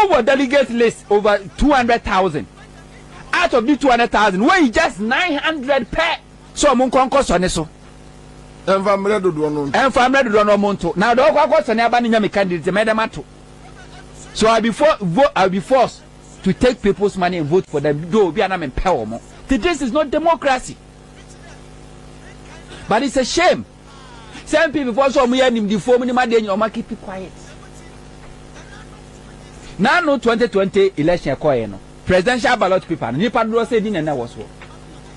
over delegate list over 200,000. Out of the 200,000, where you just 900 per. So I'm concourse on so. And family do no. And family do no monto. Now the concourse on Abani candidate made them out. So I'll be forced to take people's money and vote for them. Do be an empowerment. This is not democracy. But it's a shame. Some people also me and the form money keep it quiet. Now no 2020 election no. Presidential ballot paper. Nipa do say din na was so.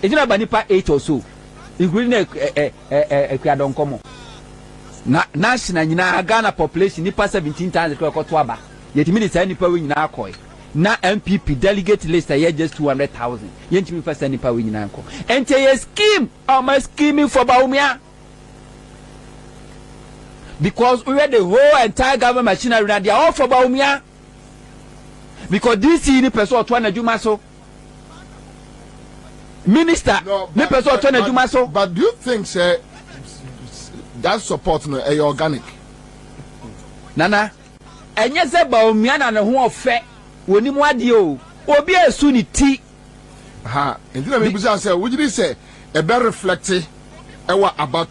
It's not nipa 8 or so. Including a kwadon komo. Na national nyina Ghana population nipa 17 times the to aba. Yet me say nipa we nyina akoi. Na NPP delegate list here just 200,000. Yet me first nipa we nyina akoi. Ente ye scheme or my scheming for Baumia. Because we had the whole entire government machinery and they are all for Baumia. Because this is the person trying to do so. Minister, the person trying to do so. But do you think, sir, that support no organic? Nana, and yes, about me and who are fair when you want you or be a sunny tea. Ha, and then say, would you say a better reflective about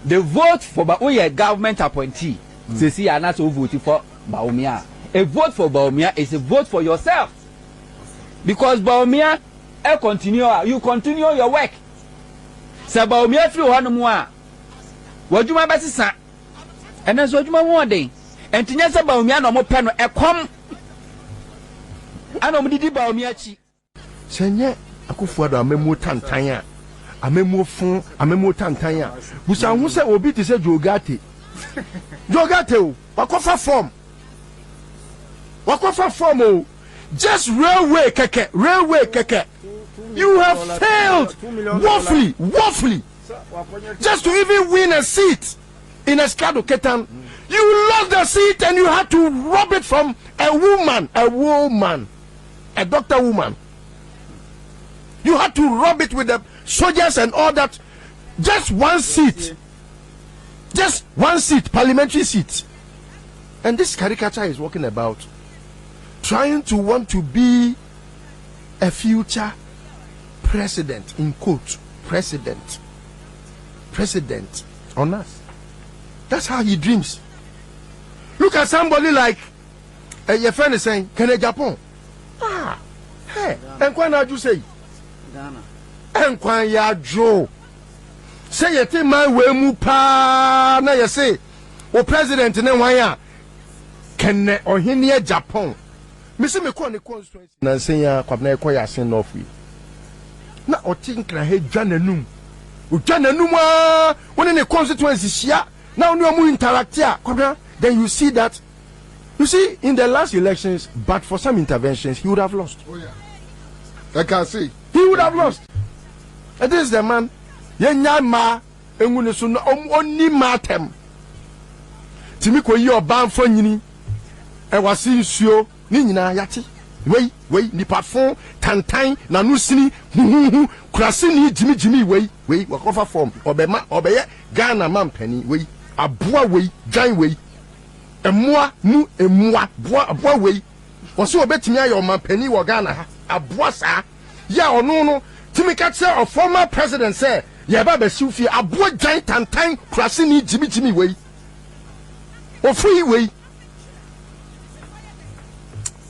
the vote for Baumia government appointee? They see, are not so voting for Baumia. A vote for Baumia is a vote for yourself. Because Baumia, you continue your work. So Baumia feel one more. What you might say, and that's what you want one day. And to answer Baumia no more pen a come. I know me did Baumia chi. Senya, Akufuado, a memo tantanya, a memo fun, a memo tantanya. Busa who said Obi to say Jogate. Jogate, Wakofa form. Wakofa form, just railway keke. You have failed woefully. Just to even win a seat in a Escado Ketan, you lost the seat and you had to rob it from a woman, a doctor woman. You had to rob it with the soldiers and all that. Just one seat, parliamentary seat. And this caricature is walking about trying to want to be a future president, in quote, president on us. That's how he dreams. Look at somebody like your friend is saying, can I Japan? Hey, and when you say Ghana, and when you Joe say you think my way mupa na you say, o president ne wanya can or here Japan. Missing me call the constituency. Nansenya kwabna ekoya asen north we. Na otinkra he dwananum. Udwananum a woni ne constituency hia. Now no mu interact here. Then you see that. You see in the last elections, but for some interventions he would have lost. Oh yeah. I can see. He would have lost. And this is the man. Yenya ma engune so no oni matem. Timi ko yi oban fo nyini. E wasi nsuo ni nyina yati wei nipa fon tantan na no sini kurase ni jimi wei wakofa form obeye Ghana mampani wei aboa wei dwan wei emua boa wei wose obetimi ayo mampani wo Ghana ha aboa sa ya ono no timi ka che of former president say ye ba besiu fi aboa dwan tantan kurase ni jimi wei ofui wei.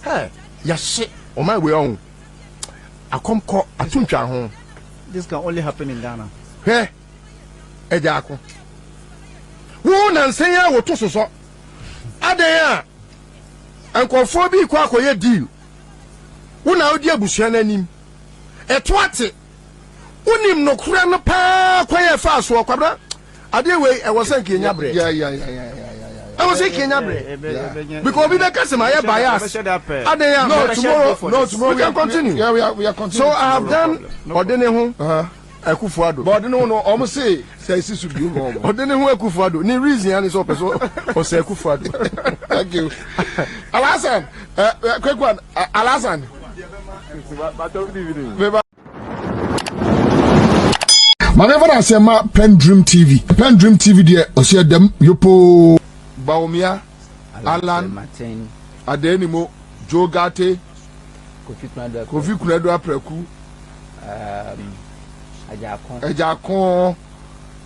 Hey, yes, oh my way on. I come call a tuncha home. This can only happen in Ghana. Hey, Ejako. Who nan say ya wo to so. Adaya. Anko fo bi kwa akoye deal. Wo na odi abusua nanim. Eto ate. Unim no kura no pa kwaye fa so kwabra. Ade we e wo san kenya bre. Yeah. I was saying Kenya bread. Because we don't cast my bias. No, tomorrow we can continue. Yeah, we are continuing. So I have done Odenehu Akufuado. But no, almost say this should be more. Odenehu Akufuado. Ni reason and so or say Akufuado. Thank you. Alasan, quick one. Alasan. Whenever I say my PENDREAM TV there, I see them Yopo Baumia, Alan, Adenimo, Joe Gate, Kofi Kunadu Apreku, Ajakon,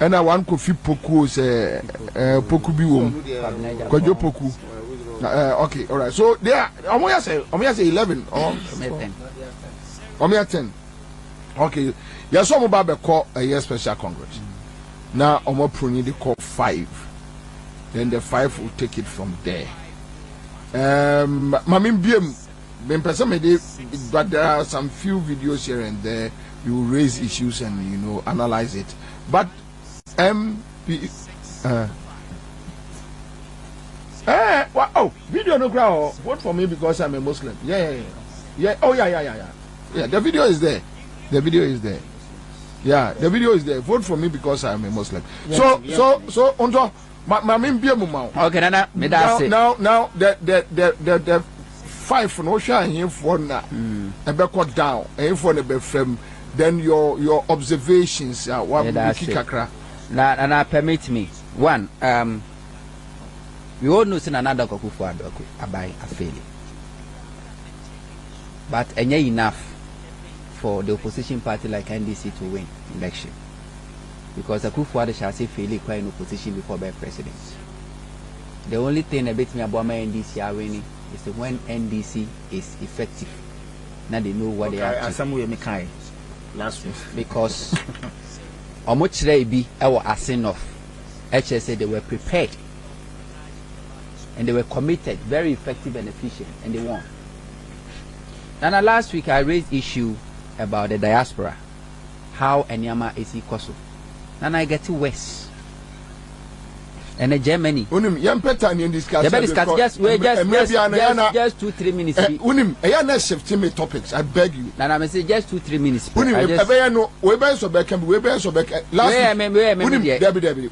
and I want Kofi Poku say Poku Biwom, Kwajo Poku. Okay, all right. So there, Omoya say 11 or 10. Okay, yes, some Babe call a year special congress. Now Omo Pruni they call 5. Then the 5 will take it from there. Mamim Biem, but there are some few videos here and there. You raise issues and analyze it. But MP. Video no ground. Vote for me because I'm a Muslim. Yeah. Oh yeah. The video is there. Yeah, the video is there. Vote for me because I'm a Muslim. So unto my main be mama. Okay, now the 5 no share here for na. A backward down. And for the frame. Then your observations. What kakra. Now permit me. One. We all know that another Kokufu Abai a failure. But enough for the opposition party like NDC to win election. Because Akufo-Addo shall say failure quite in opposition before by president. The only thing that makes me about my NDC are winning is when NDC is effective. Now they know what they are. Last week. Because how much they be our asking of HSA they were prepared. And they were committed, very effective and efficient, and they won. And last week I raised issue about the diaspora, how Enyama is equal. And I get to West. And Germany. Unim, discuss just 2-3 minutes. Unim, I am not shifting me topics. I beg you. And I'm saying just 2-3 minutes. Unim,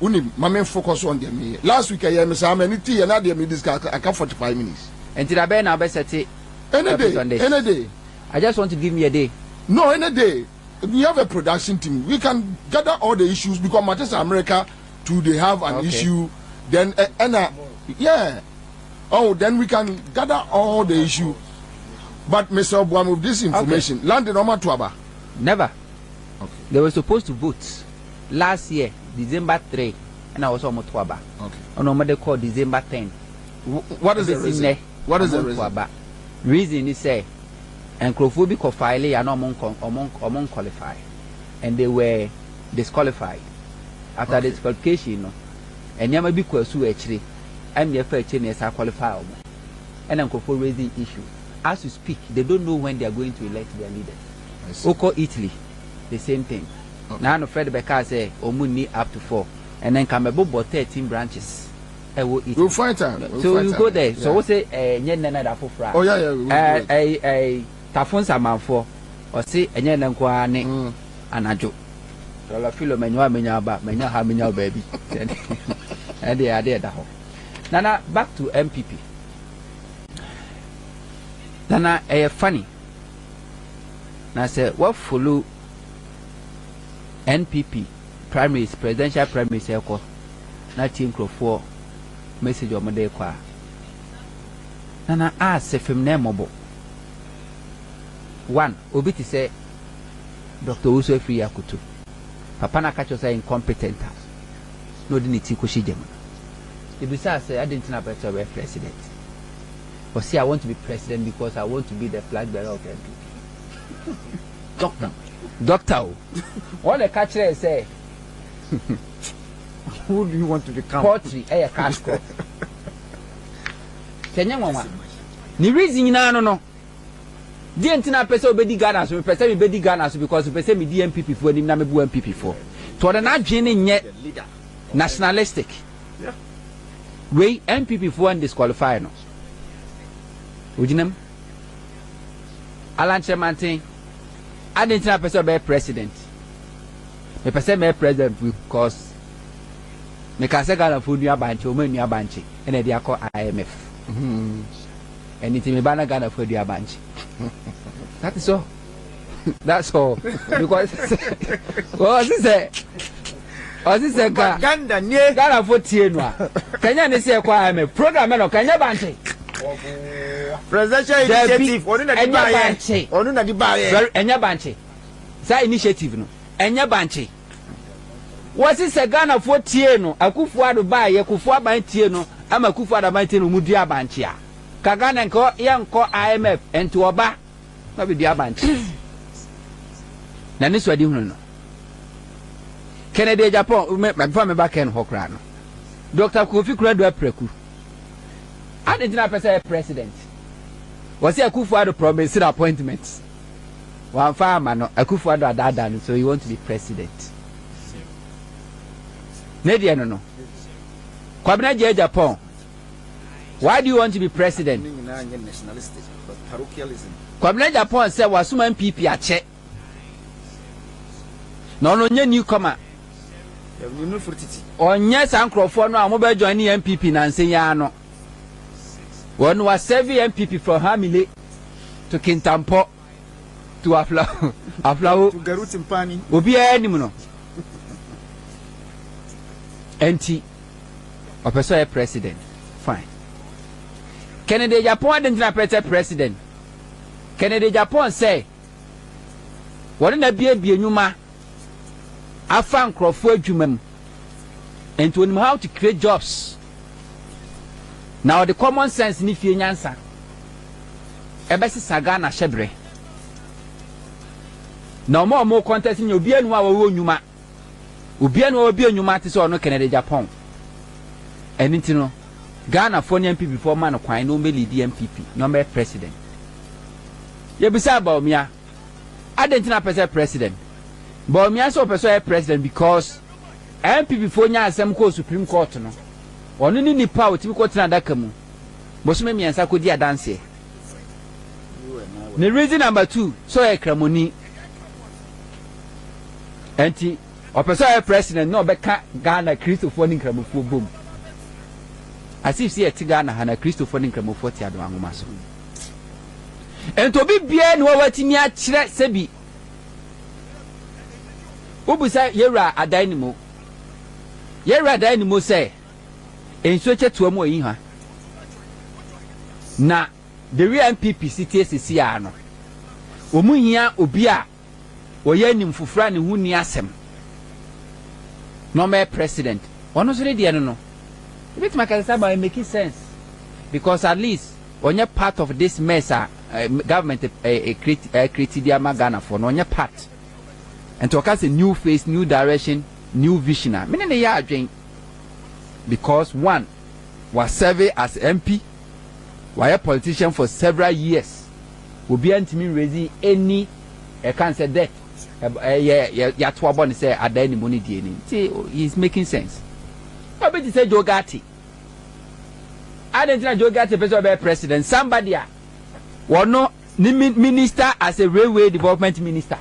Unim, focus on them. Last week I am saying tea and I discuss. I come 45 minutes. And today I say any day. I just want to give me a day. No, any day. We have a production team. We can gather all the issues because Manchester America. They have an issue, then then we can gather all the issue. But Mr. Obuam, with this information, landed on Matuaba. Never. Okay. They were supposed to vote last year, December 3, and I was on Matuaba. Okay. On what they call December 10. What is the reason? What is the reason? Reason is say, and Crophobic of Filey are not among qualified, and they were disqualified. After the disqualification, and Yama be Kwasu actually, I'm the first chain as I qualify. And Uncle for raising issue. As you speak, they don't know when they are going to elect their leaders. Oko Italy, the same thing. Okay. Now, Fred Becker say, Omuni up to 4, and then come about 13 branches. We'll find time. So you go there. So we say, Nana for Fra. Oh, yeah. A Tafon Saman for, or say, and Yan Kwane, and a joke. So I feel menya ha menya baby. And they are there that home. Nana, back to NPP. Nana, funny. Now say what follow NPP primaries, presidential primaries echo. Na team for message on my kwa. Nana ask if him name mobile. One, obi ti say Dr. Uso Free Yakutu. Papa na catch us incompetent. No dignity kushi jema. Ibisa say I didn't know better be president. But see, I want to be president because I want to be the flag bearer of NPP. Doctor. What the catcher say? Who do you want to become? Poetry, a cash crop. Kenya mama. Ni reason no. The entire person obedi Ghana so person me bedi Ghana so because person me DMPP for him na me bu MPP for. To the na dwene nye nationalistic. Yeah. We MPP for disqualify no. Ujinem. Alan Chemantin. I didn't know person be president. Me person be president because me ka se Ghana for nua banche o ma nua banche and e dey call IMF. Anything me bana Ghana for nua banche. That is all. That's all. Because what is it? What is it? Ghana for tie no. Kenya ne say kwa IMF program no Kenya banche. Presidential initiative. Onu na di buy. Enya banche. Sa initiative no. Enya banche. Wasi se Ghana fo tie no, Akufo Addo ba ye Akufo aban tie no, ama Akufo Addo aban tie no mu di abanche a. Ka Ghana nko ye nko IMF enti oba na be di abanche. Na ne so adi hunu no. Kennedy Japan before me back en hokra no. Dr. Kofi Kuradu apreku. Adena person president. Was he Akufo Addo promise appointments? One farmer no Akufo Addo adada so he want to be president. Nedia no. Kwabena je Japan. Why do you want to be president? Nationalistic, but parochialism. Kwabena Japan say wasuma NPP ache. No nye newcomer. You know for titi. Onye sankrofo no amobe join NPP na nsenya no. One was serving NPP from Hamile to Kintampo to Aflao to Garutimpani. Obi anim no. NT Opesa president. Fine. Kennedy Japan didn't president. Kennedy Japan say what na bia nyuma afa nkrofo adwumam and to know how to create jobs. Now the common sense ni fie nyansa ebesi saga na shebre na mo contest ni obi anu a wo nyuma obi anu obi nyuma te so no Kennedy Japan enti no Ghana for NPP before man kwan no me lead NPP no me president ye bisa ba omia adentina president ba omia so person president because NPP for nya asem ko Supreme Court no onu ni nipa otimi ko tena daka mu bosume miensa ko di adanse the reason number 2 so e kramoni enti opesa president no beka Ghana Christopher ni kramofo bom asif si eti Ghana hana Christopher ni kramofo ti ado anwoma so ento bi bia ni wawatimi a kire sebi obusa yewra adan ni mo say enso chetu amu yi ha na the real NPP CTSC ya no omu hia obi a oye nim fufura ne hu ni asem no me president ono so de no bit makasa ba make sense because at least onye part of this mess government create dia magana for no onye part and to cast a new face, new direction, new vision. Meaning the year adwen because one was serving as MP, was a politician for several years. Will be antimi raising any cancer debt. Ya to abon say at any money DNA. See, he's making sense. What about to say Jogati? I didn't know Jogati person president. Somebody was no minister as a railway development minister.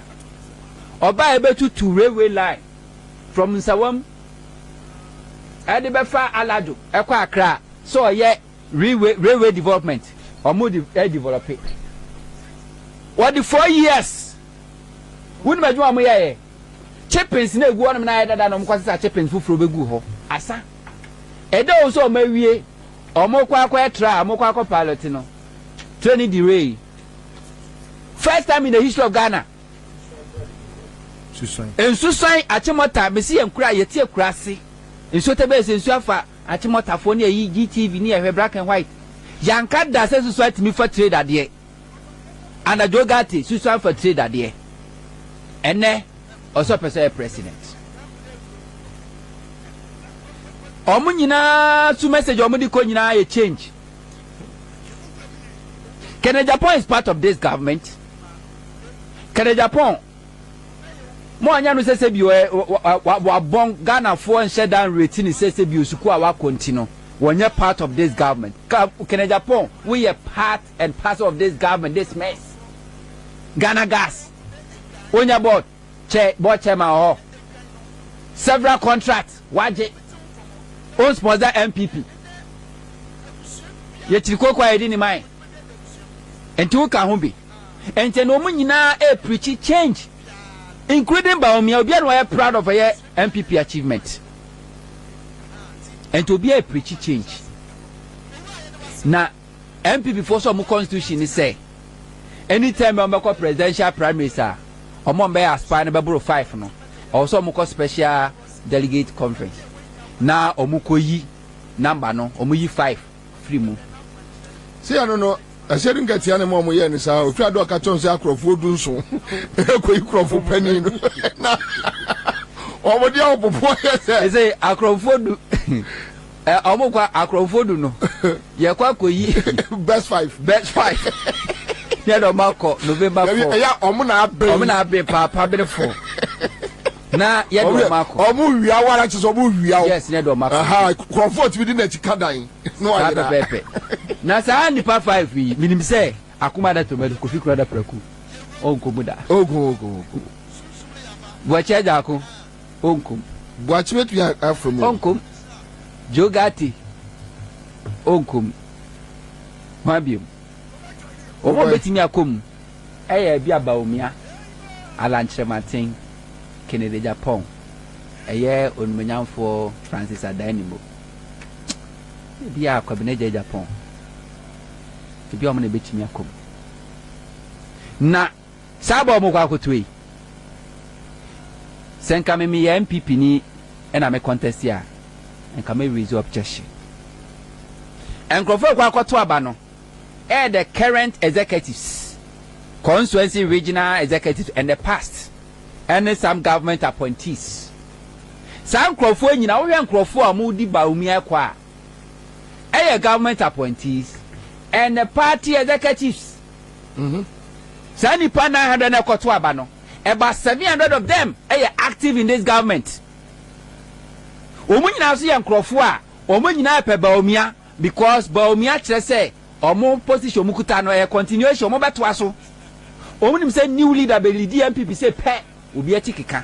Oba ebe to railway line from Nsawam Edibefa Alado Ekwa Accra so ye railway development omo develop it. What the 4 years wouldn't imagine amu ye chippings na egu onum na ye dada no mkwasa chippings fufuro begu ho asa edo so mawie omo kwa tra omo kwa pilot no training the rail first time in the history of Ghana. Ensusan achimota besi enkura yeti ekurase ensotebe ensu afa achimota fo ne yi GTV ne ehwe black and white yanka da se society mi for trade ade ana Jogati susan for trade ade ene also person president omu nyina su message omu di ko nyina ye change. Kennedy Japan is part of this government. Kennedy Japan mo anya no sese bi wa bon Ghana for and shut down rating sese bi osuku a wa continue wonye part of this government. Kennedy Japan we are part and parcel of this government, this mess. Ghana Gas onya board chairman ho several contracts waje on sponsor NPP ye tiriko kwa edi ni mai enti wo ka ho bi enti no mu nyina preach change including Baumia, we are proud of a NPP achievement. And to be a preachy change. Now, NPP for some constitution say anytime I'm a presidential primary sir omo be aspire na be 5 no also omo special delegate conference na omo yi number no omo yi 5 free mu see I don't know I said in get yana mo ye ni sa o twa do ka chon se akrofo du nso ko yi krofo pani no na omo dia opopo ye say akrofo du omo kwa akrofo du no ye kwa koyi best 5 ya do mako November 4 ya omo na abe papa be 4 na ye do mako omo wia wara chi so omo wia yes ne do mako aha krofo ti bi di na chikadan no aye pepe na sa nipa 5 yi minim say akuma da tomato kofi kura da praku onko muda ogo boache jako onko boache metu ya afro onko jogati onko mabiem omo betimi akom eye bia baomia alanchematin Kennedy Japan eye onumanyamfo Francis Adanimo bia akwabeneje Japan bia omo na betimi akom na sabo omo kwa kotwe senka me ya NPP ni na me contest ya enka me raise objection enkrofo kwa akoto aba no the current executives, constituency regional executives, and the past, and some government appointees. Some crofo nyina wo hwe crofo amudi baumia kwa. Government appointees and the party executives. Sani pa 900 na koto aba no. About 700 of them are active in this government. Omo nyina so ye crofo a, omo nyina pe baumia because baumia kire say omo position mukuta no continuation omo beto aso omo nim say new leader be lead NPP say pe obi atikika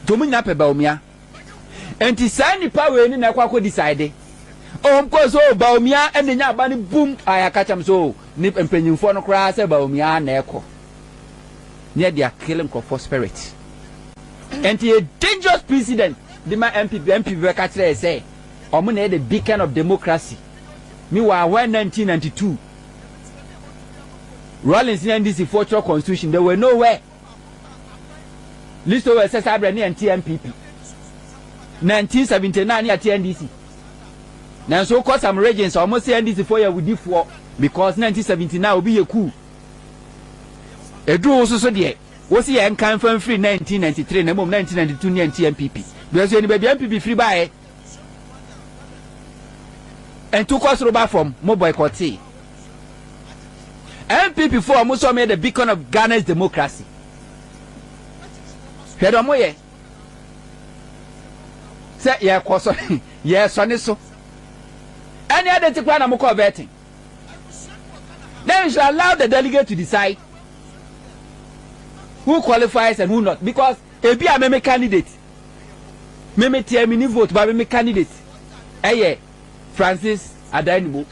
to mu nyina pe ba omia enti sai nipa we ni na kwa decide ko so ba omia enenya aba ni boom ayaka cham so ni empanyimfo no kra say ba omia na eko near their killing for spirit enti a dangerous president the man NPP we ka kire say omo na the beacon of democracy. Meanwhile, when 1992, Rawlings NDC Fortress Constitution, they were nowhere. Listowel says I ran and NPP. 1979 at NDC. Now so cause some regions almost say NDC 4 year with D4 because 1979 will be a coup. A do also so there. Was he and confirm free 1993 and 1992 NPP. Because anybody NPP free by and took us over from mobile boycott. NPP for also made the beacon of Ghana's democracy. Head on way. Say, yeah, course, yes, on this so. Any other plan I'm betting. Then we should allow the delegate to decide who qualifies and who not. Because if you are a candidate, maybe tell me vote, but me candidate. Yeah. Francis Adanimo.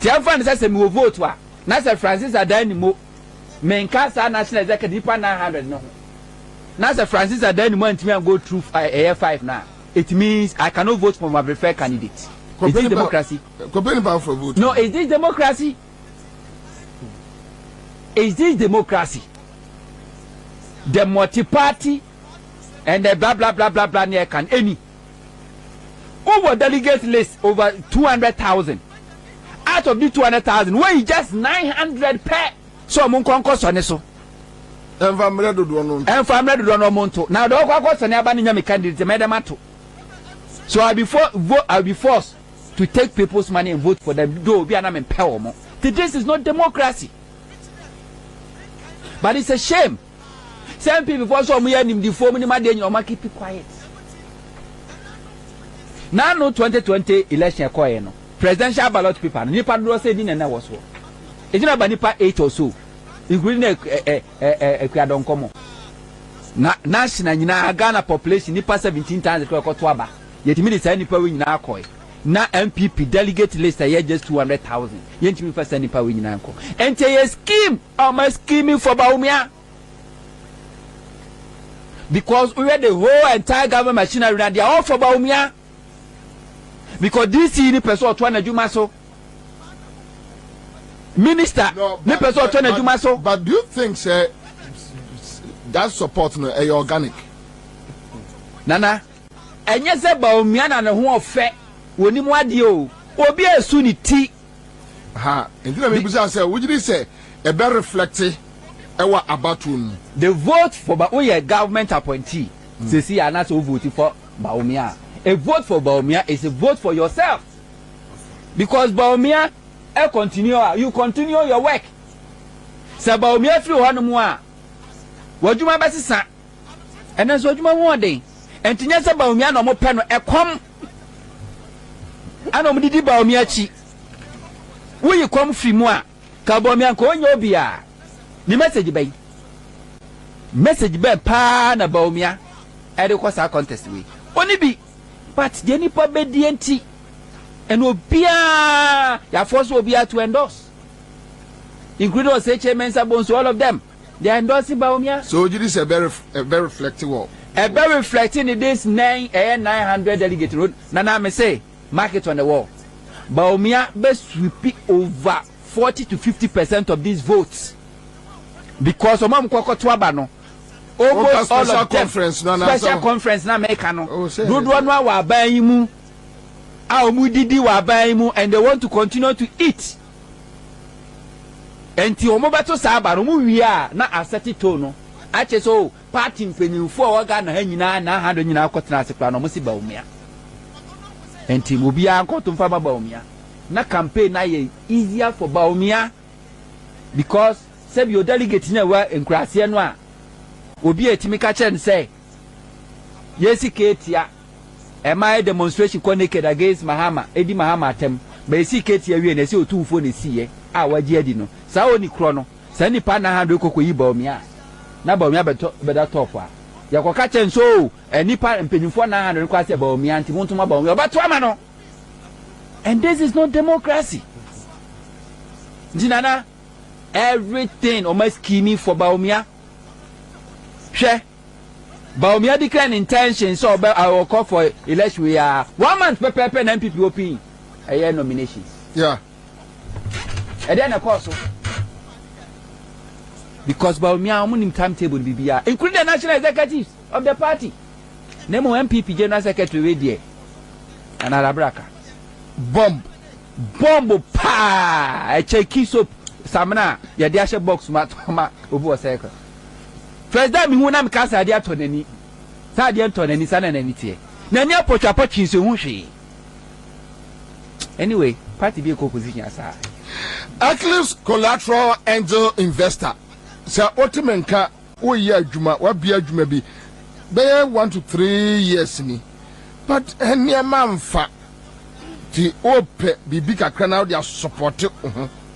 Tiafan says me will vote wa. Na say Francis Adanimo menkasa national executive 900 no. Na say Francis Adanimo ntimi go through AF5 now. It means I cannot vote for my preferred candidate. Is this democracy? For vote. No, is this democracy? Is this democracy? The multi-party and the blah blah blah blah blah near can any. Over delegate list over 200,000. Out of the 200,000, where is just 900 per. So I'm going to so. And family do no. And family do no monto. Now the go so near bani nyame candidate medamato. So I'll be forced to take people's money and vote for them. Do be an empowerment. This is not democracy. But it's a shame. Some people for so me and the form in my day you keep it quiet. Now no 2020 election koye no presidential ballot paper no nipa do say din na was so e jina ba nipa 8 or so including ekwadon komo na national nyina Ghana population nipa 17,000 ko to aba yetimi de say nipa we nyina akoy na NPP delegate list here just 200,000 yentimi fa say nipa we nyina anko ente ye scheme my scheming for baumia because we were the whole entire government machinery and they are all for baumia. because DC ni person to na adwuma so minister ni person to na adwuma so. But do you think say that support no e organic? Nana enye se Bawumia na ne ho ofe woni mu ade o obi esu ni ti ha entina me busa say wujiri say e be reflect ewa abatun. The vote for Bawumia government appointee say see ana so vote for Bawumia. A vote for Bawumia is a vote for yourself, because Bawumia you continue your work. Say Bawumia free one mu a wadwuma besisa ena so wadwuma ho den entinya say Bawumia no mo pe no ekom ana mo didi Bawumia chi wo yi kom free mu a ka Bawumia ko onye obi a ni message bay pa na Bawumia e de ko sa contest we oni bi but the nipa be DNT and obia ya force obia to endorse, including us HMN Sabons, all of them they are endorsing Bawumia. So it is a very reflective wall. A very reflecting in this 900 delegate road. Nana me say market on the wall. Bawumia be sweep over 40 to 50% of these votes, because omam kwakọ to aba no almost all of them special conference na make no dodo no wa ban yi mu a omu didi wa ban yi mu, and they want to continue to eat. Enti omo beto sa aba no mu wi a na aseti to no ache so party mpenyimfo a waga na ha nyina na ha do nyina akotena asekra no mo si Bawumia. Enti mo bia ankoto mfa ba Bawumia na campaign na ye easier for Bawumia, because sabi your delegate na wa enkrase no a obi etimi ka chen say yesi ketia my demonstration naked against Mahama edi Mahama atem ba yesi ketia wie na se otufo na siye a waje adi no sa oni kro no sa nipa na ha do kokoyi Bawumia na Bawumia beto top a yakoka chen so nipa mpenyimfo na ha do kwa se Bawumia nti montuma Bawumia obato ama no, and this is not democracy. Jinana everything almost scheming for Bawumia. She Bawumia declared intention, so I will call for election. We are 1 month per NPP open a year nominations. Yeah. And then of course, because Bawumia omunim timetable bibia, including the national executives of the party. Nemo NPP general secretary there. And Alabraka. Bomb pa a checky soap samna ya diashe box matoma obu oseka first time hu na mkasa ade atonani sa ade atonani sana na nitie na nya pochwa chinso hu hwe. Anyway, party be opposition asa Eclipse Collateral Angel Investor sa otimenka wo ye adwuma wa bia adwuma bi be 1 to 3 years ni, but eniema mfa ti ope bibi kakra na dia support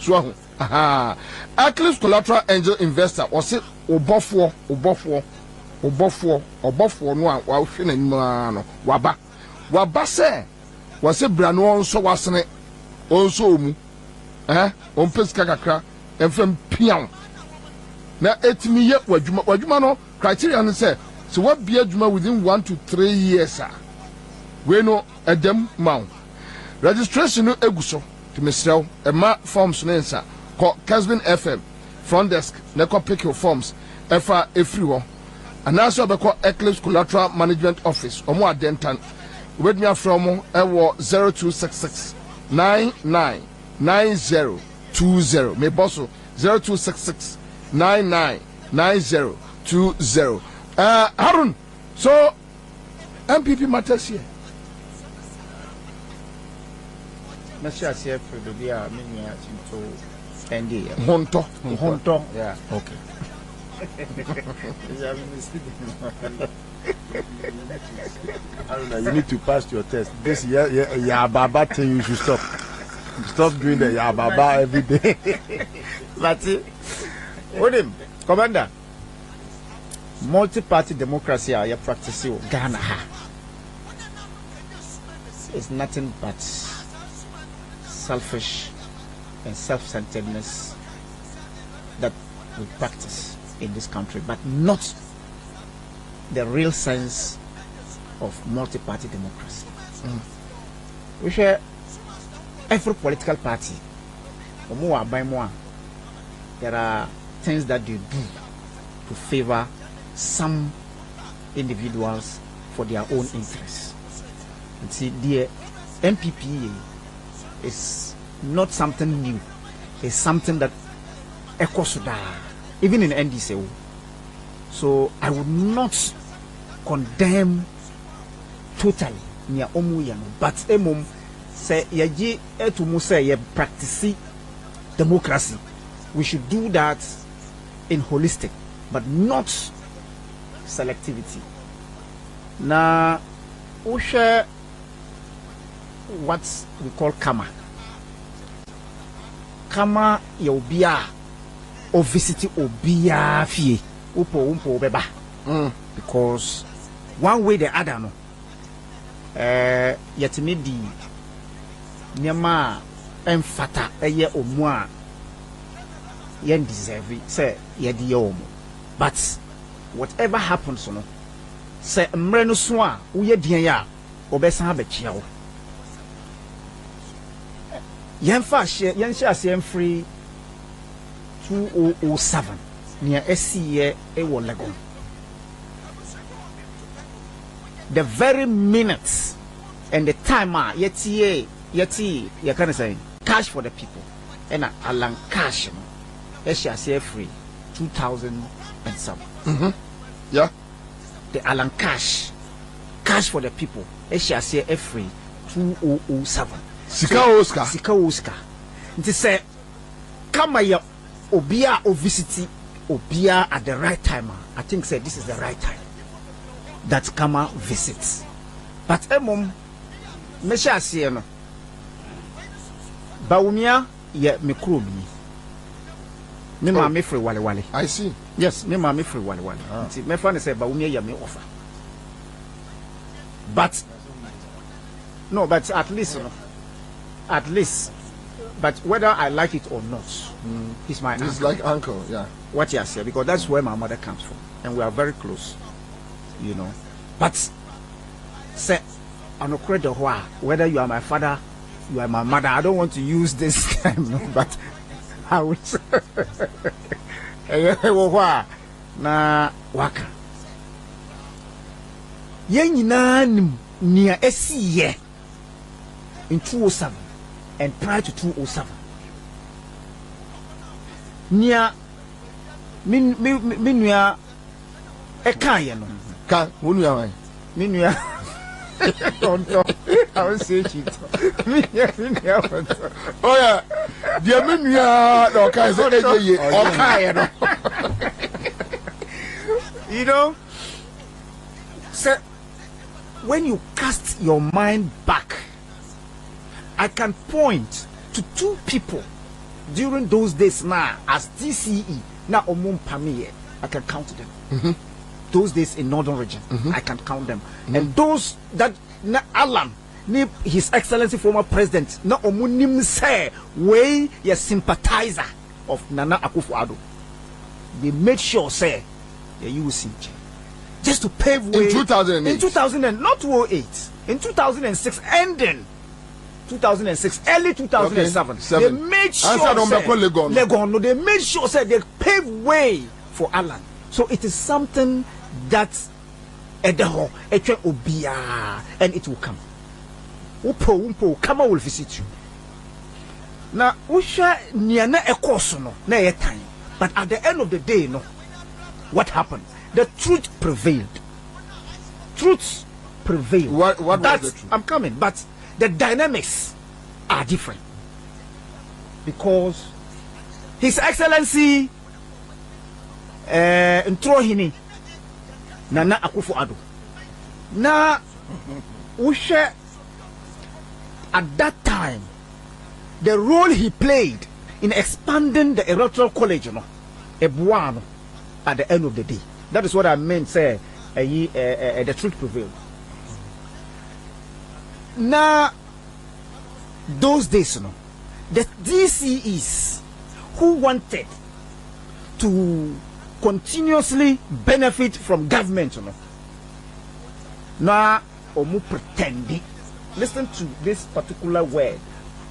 so ho aha. Eclipse Collateral Angel Investor was it obofo no a wa hwe na nyima no waba se was it brano nso wasene onso omu on peska kakra enfem pian na etimi ye wadwuma no criteria no say so what be adwuma within 1 to 3 years we no edem maun registration no eguso to mesrew ema forms no nsa call Casbin FM front desk na call pick your forms efa efri ho anaso be call Eclipse Collateral Management Office omo adentan with me from ewo 0266 999020 me bosso 0266 999020 Harun, so MPP matters here. Mercilessly for the dia mini to ND. Honto. Yeah. Okay. I don't know, you need to pass your test. This yeah baba thing you should stop. Stop doing the yeah baba every day. That's it. What him, Commander? Multi-party democracy are practicing Ghana. It's nothing but selfish and self-centeredness that we practice in this country, but not the real sense of multi-party democracy. we share every political party or more by more. There are things that they do to favor some individuals for their own interests. And see, the NPP is not something new. It's something that echoes even in NDC. So I would not condemn totally near omuyano, but emum say yaji etumu say ye practice democracy. We should do that in holistic, but not selectivity. Now, we share what we call karma. Karma yobia or visit obia fie upo umpo beba. Because one way the other no. Yet me di nyama emfata eye omwa yen deserve say yedi yomo. But whatever happens no say mre no so a wo ye dian ya obesan abechia wo yen fa share yen share say free 2007 near SCA e wo Legon. The very minutes and the time yeti you can say cash for the people and alan cash no share free 2007. Yeah. The Alan cash for the people. Share free 2007. Sika Oscar. It say come ya obia o visit obia at the right time. I think say this is the right time that Kama visits. But emom me share no. Baumia ye me krobi. Me ma me free wale. I see. Yes, me ma me free wale. See, me friend say Baumia ya me offer. But no, but at least but whether I like it or not, he's my He's uncle. like uncle, yeah. What you say, because that's where my mother comes from, and we are very close, you know. But say, I no credit whether you are my father, you are my mother. I don't want to use this time, no, but I would say, na waka. Yen nyina near SCA in 2007 and prior to 2007 near minua ekaye no Ka wonu ya wan. minua tonto I will say it minua Oh yeah. Dia menua do kai so dey ye. O kai no. You know, so when you cast your mind back, I can point to two people during those days now as DCE. Now, Pamiye, I can count them. Those days in Northern Region, I can count them. And those that Alan, His Excellency former President, na Omunim say, way a sympathizer of Nana Akufo-Addo. They made sure say, you will see just to pave way In 2008. in 2000 and not 2008 in 2006 ending 2006 early 2007 Okay. they made sure Legon, no, they made sure say they pave way for Alan. So it is something that edeho etwe obia and it will come. Upo Kama will visit you. Now usha niana ekoso no na ye time, but at the end of the day no, what happened? The truth prevailed. Truth prevailed. What was the truth? I'm coming, but the dynamics are different because His Excellency Ntrohini Nana Akufo-Addo na ushe at that time the role he played in expanding the electoral college, you know, ebuano at the end of the day. That is what I meant. Say, the truth prevailed. Now, those days, you know, the DCEs who wanted to continuously benefit from government, you know, now omu pretending listen to this particular word.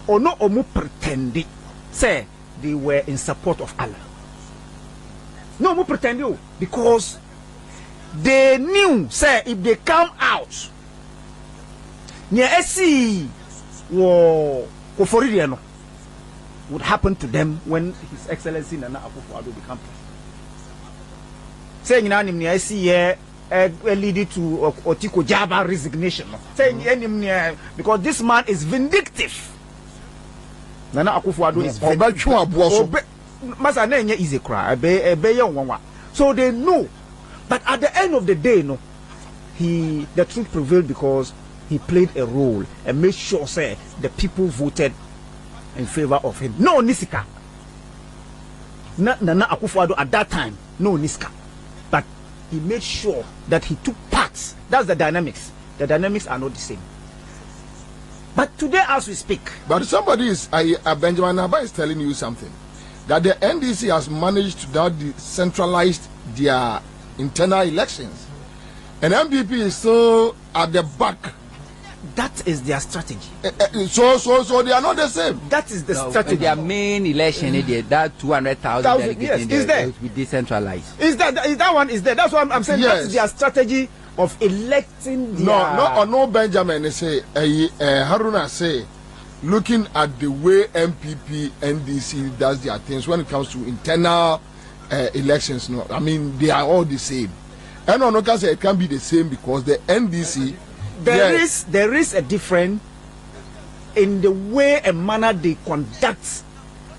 Ono omu pretended, say they were in support of Allah. No, omu pretended because they knew, say, if they come out, near SC would happen to them when His Excellency Nana Akufo-Addo become president. Saying near SC leading to Otiko Jaba resignation. Saying because this man is vindictive. Nana Akufo-Addo is vindictive. So they know. But at the end of the day, no, the truth prevailed because he played a role and made sure, say, the people voted in favor of him. No Nisika. Nana Akufo-Addo at that time, no Nisika. But he made sure that he took parts. That's the dynamics. The dynamics are not the same. But today, as we speak. But somebody is, Benjamin Abba is telling you something. That the NDC has managed to decentralize their internal elections. And NPP is so at the back. That is their strategy. So they are not the same. That is the strategy. Their main election, that 200,000 delegates is there. Will be decentralized. Is that one is there? That's what I'm saying. Yes. That's their strategy of electing. No. Benjamin say Haruna say, looking at the way NPP, NDC does their things when it comes to internal elections. No, I mean they are all the same. And Onoka say it can be the same because the NDC. There is a difference in the way and manner they conduct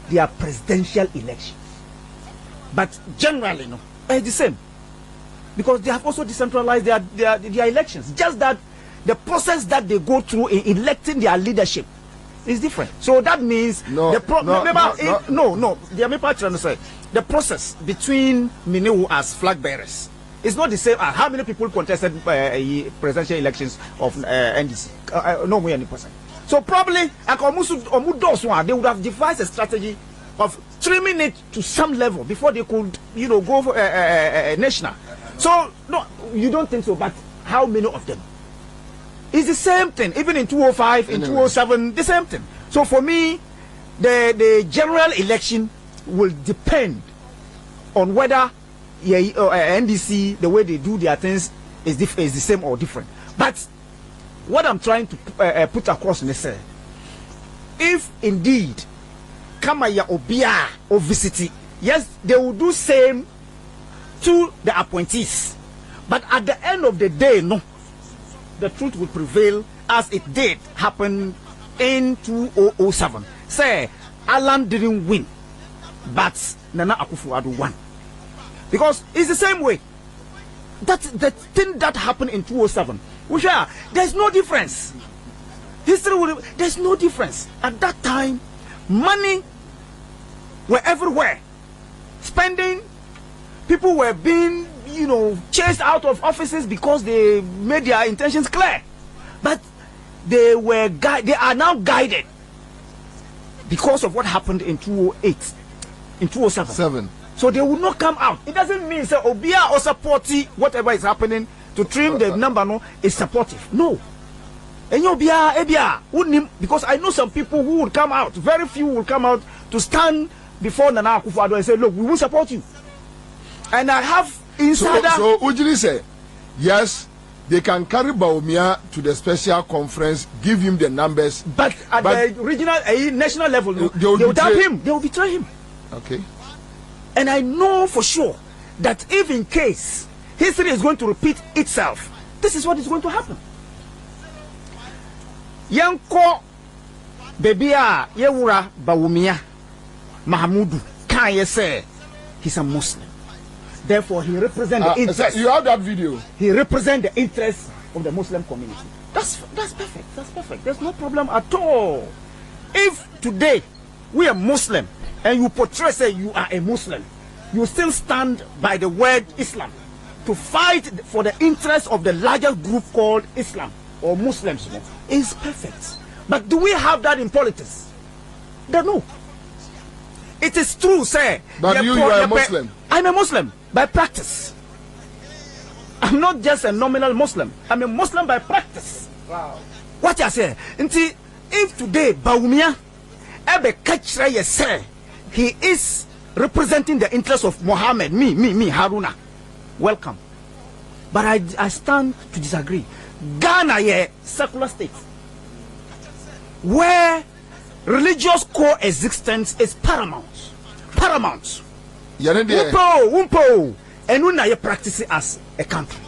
their presidential elections. But generally, no, it's the same. Because they have also decentralized their elections. Just that the process that they go through in electing their leadership is different. So that means the process between Minewu as flag bearers is not the same as how many people contested presidential elections of NDC. No way any person. So probably they would have devised a strategy of trimming it to some level before they could, go for national. So no, you don't think so. But how many of them? It's the same thing. Even in 2005, in 2007, the same thing. So for me, the general election will depend on whether NDC, the way they do their things is the same or different. But what I'm trying to put across in this, if indeed Kamaya Obia or Visiti, yes, they will do same to the appointees. But at the end of the day, no, the truth will prevail as it did happen in 2007. Say, Alan didn't win, but Nana Akufo-Addo won. Because it's the same way. That's the thing that happened in 2007. There's no difference. There's no difference. At that time, money were everywhere. Spending, people were being, chased out of offices because they made their intentions clear. But they are now guided because of what happened in 2008, in 2007. So they will not come out. It doesn't mean say Obia or supporting whatever is happening to trim the number is supportive. No. And Obia, because I know some people who would come out, very few will come out to stand before Nana Akufo-Addo and say, look, we will support you. And I have insider. So Ujiri say, yes, they can carry Bawumia to the special conference, give him the numbers. But at the regional, national level, they will tap him. They will betray him. Okay. And I know for sure that if in case history is going to repeat itself, this is what is going to happen. Yanko Bebia Yewura Bawumia Mahamudu can say he's a Muslim. Therefore, he represents the interest. You have that video. He represents the interest of the Muslim community. That's perfect. That's perfect. There's no problem at all. If today we are Muslim and you portray say you are a Muslim, you still stand by the word Islam to fight for the interest of the larger group called Islam or Muslims, is perfect. But do we have that in politics? No. It is true, say. But you are a Muslim. I'm a Muslim by practice. I'm not just a nominal Muslim. I'm a Muslim by practice. Wow. What I say? If today Bawumia ebe catch ye say he is representing the interests of Mohammed, me, Haruna, welcome. But I stand to disagree. Ghana ye secular state where religious coexistence is paramount. Wumpo, and when you practice it as a country.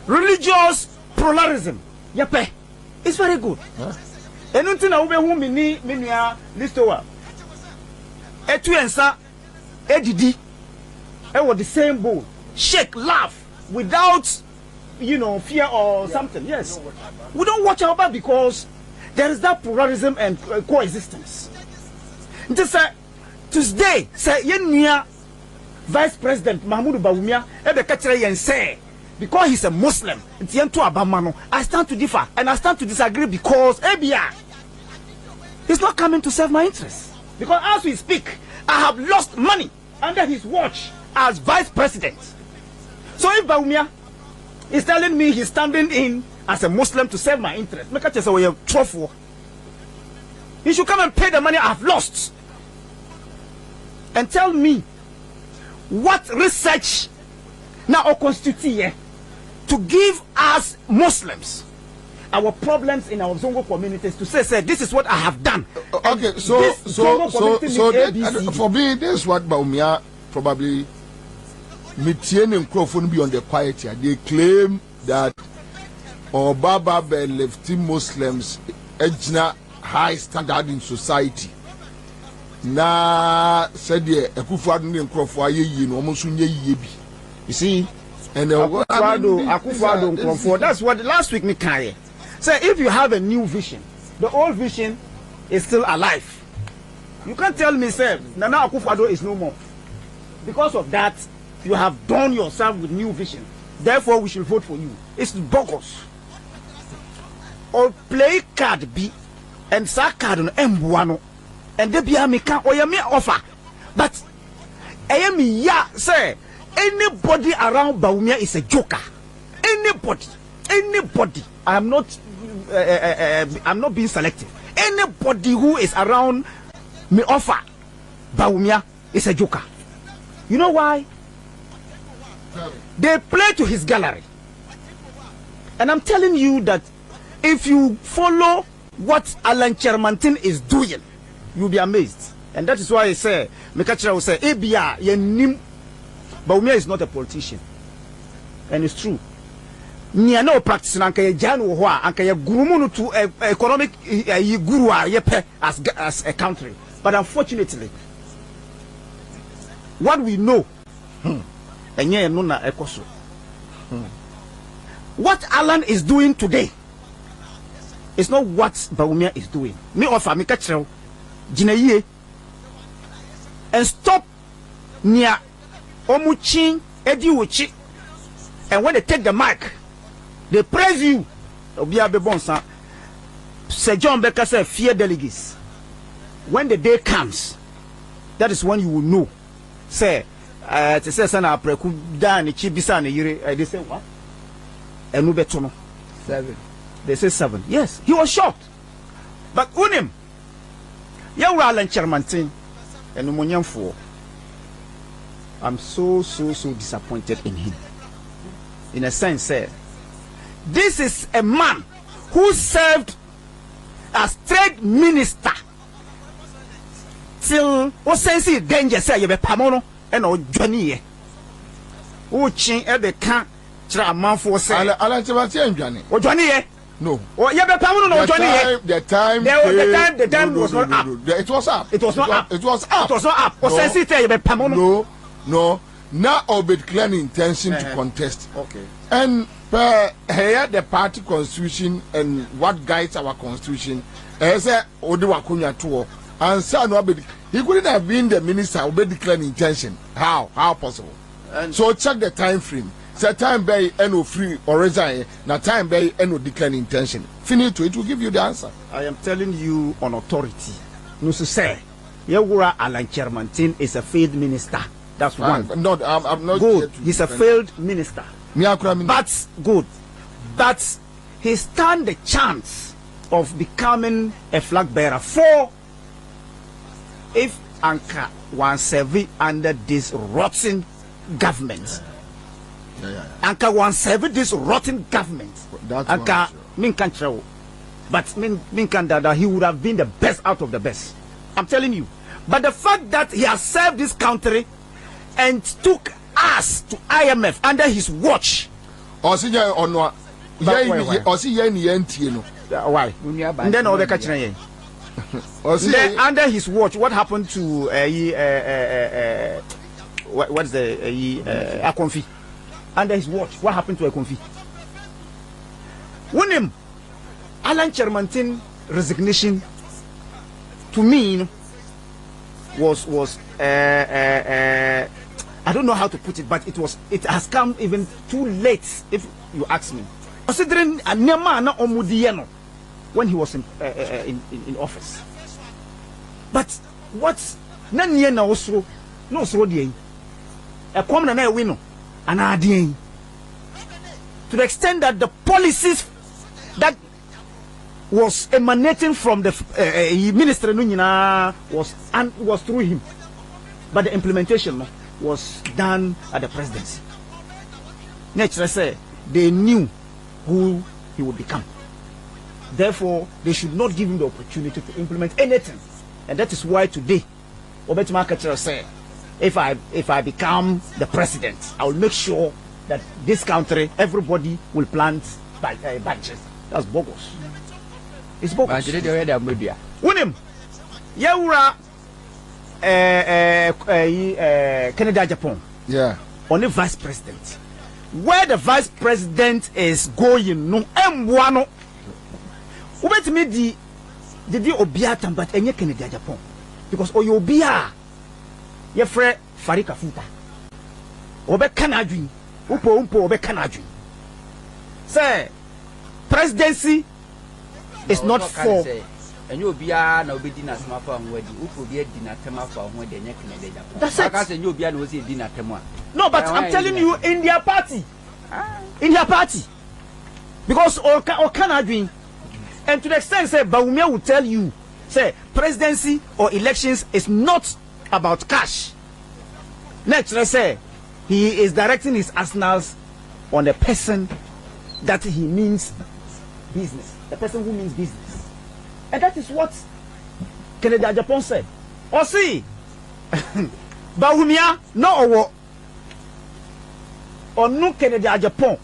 Religious pluralism, yepe, it's very good. And until I who mini Listowel, etu ensa, edidi, and with the same bowl, shake, laugh, without, fear or something. Yes, we don't watch our back because there is that pluralism and coexistence. Just today, say Yenya Vice President Mahmoud Bawumia, ebe kachire yen say because he's a Muslim, I stand to differ and I stand to disagree because Ebia is not coming to serve my interests. Because as we speak, I have lost money under his watch as Vice President. So if Bawumia is telling me he's standing in as a Muslim to serve my interests, make a say truthful. He should come and pay the money I've lost and tell me what research now or constitute to give us Muslims our problems in our Zongo communities to say this is what I have done. Okay, so for me, this is what Bawumia probably Mitian and Crawford be on the quiet here. They claim that Baba lefty Muslims ejna high standard in society. Na said ye Akufo-Addo and Crawford ye no almost ye bi. You see, and Akufo-Addo and Crawford. That's what last week me carry. Say if you have a new vision, the old vision is still alive. You can't tell me, say Nana Akufo-Addo is no more. Because of that, you have done yourself with new vision. Therefore, we should vote for you. It's bogus. Or play card B and sack card on M1. And they be a meka or ya me offer. But I am say anybody around Bawumia is a joker. Anybody. I'm not being selective. Anybody who is around me offer Bawumia is a joker. You know why? They play to his gallery. And I'm telling you that if you follow what Alan Chermantin is doing, you'll be amazed. And that is why I say, Mekachira will say, Ebia, Yenim, Bawumia is not a politician. And it's true. Nia no practice anka ye janu ho anka ye gurumunu to economic guru yepe as a country. But unfortunately, what we know, what Alan is doing today is not what Bawumia is doing. Me offer me kachrew jinaye and stop near omuchin edi wuchi. And when they take the mic, they praise you. Sir John Becker said, fear delegates. When the day comes, that is when you will know. Say, they say, they say what? And 7. They say 7. Yes, he was shocked. But unim, Alan Chermantin and Umonyam 4. I'm so disappointed in him. In a sense, say, this is a man who served as trade minister till o sense danger say you be pamono and o dwane o chin e be kan kira amanfo say Alan Chermantin dwane o dwane no o ye be pamono no o dwane the time was not up. It was up. It was not up. It was up. It was not up. O sense say you be pamono no now Obed clear intention to contest. Okay. And here the party constitution and what guides our constitution as a Odewakunya tour and son he couldn't have been the minister Obed declared intention. How possible? And so check the time frame. Say time by no free or resign, now time by no declared intention. Finito, it will give you the answer. I am telling you on authority. No to say Yewura Alan Chermantin is a failed minister. That's one. I'm not good. He's a failed minister. But good. But he stand the chance of becoming a flag bearer for if Anka was serving under this rotten government. Anka was serving this rotten government. Anka min can travel, but min can that he would have been the best out of the best. I'm telling you. But the fact that he has served this country and took us to IMF under his watch. Why? And then all the catching. Then under his watch, what happened to what's the Akonfi? Under his watch, what happened to Akonfi? When him Alan Chermantin resignation to me was I don't know how to put it, but it has come even too late if you ask me. Considering when he was in office. But what nanye na osro no osro de e kom na win and adien to the extent that the policies that was emanating from the ministry no nyina was through him, but the implementation was done at the presidency. Naturally say they knew who he would become. Therefore, they should not give him the opportunity to implement anything. And that is why today, Obet Marketer said, if I become the president, I will make sure that this country, everybody will plant bunches. That's bogus. It's bogus. William, Yaura Canada, Japan. Yeah. Only vice president. Where the vice president is going, no M1. Ubet me di obia but enye Canada Japan because oyo obia ye frɛ Farika Futa obe kanadwin umpo obe kanadwin say presidency is not for enye obia na obedi na sema fa nwadi upo bi edi na tema fa nwadi enye Canada Japan that's it. Aka say enye obia na o say edi na tema no but I'm telling you in their party because or kanadwin. And to the extent, say, Baumia will tell you, say, presidency or elections is not about cash. Next, let's say, he is directing his arsenals on the person that he means business. The person who means business. And that is what Canada Japan said. Or see, Baumia, no or no Canada Japan,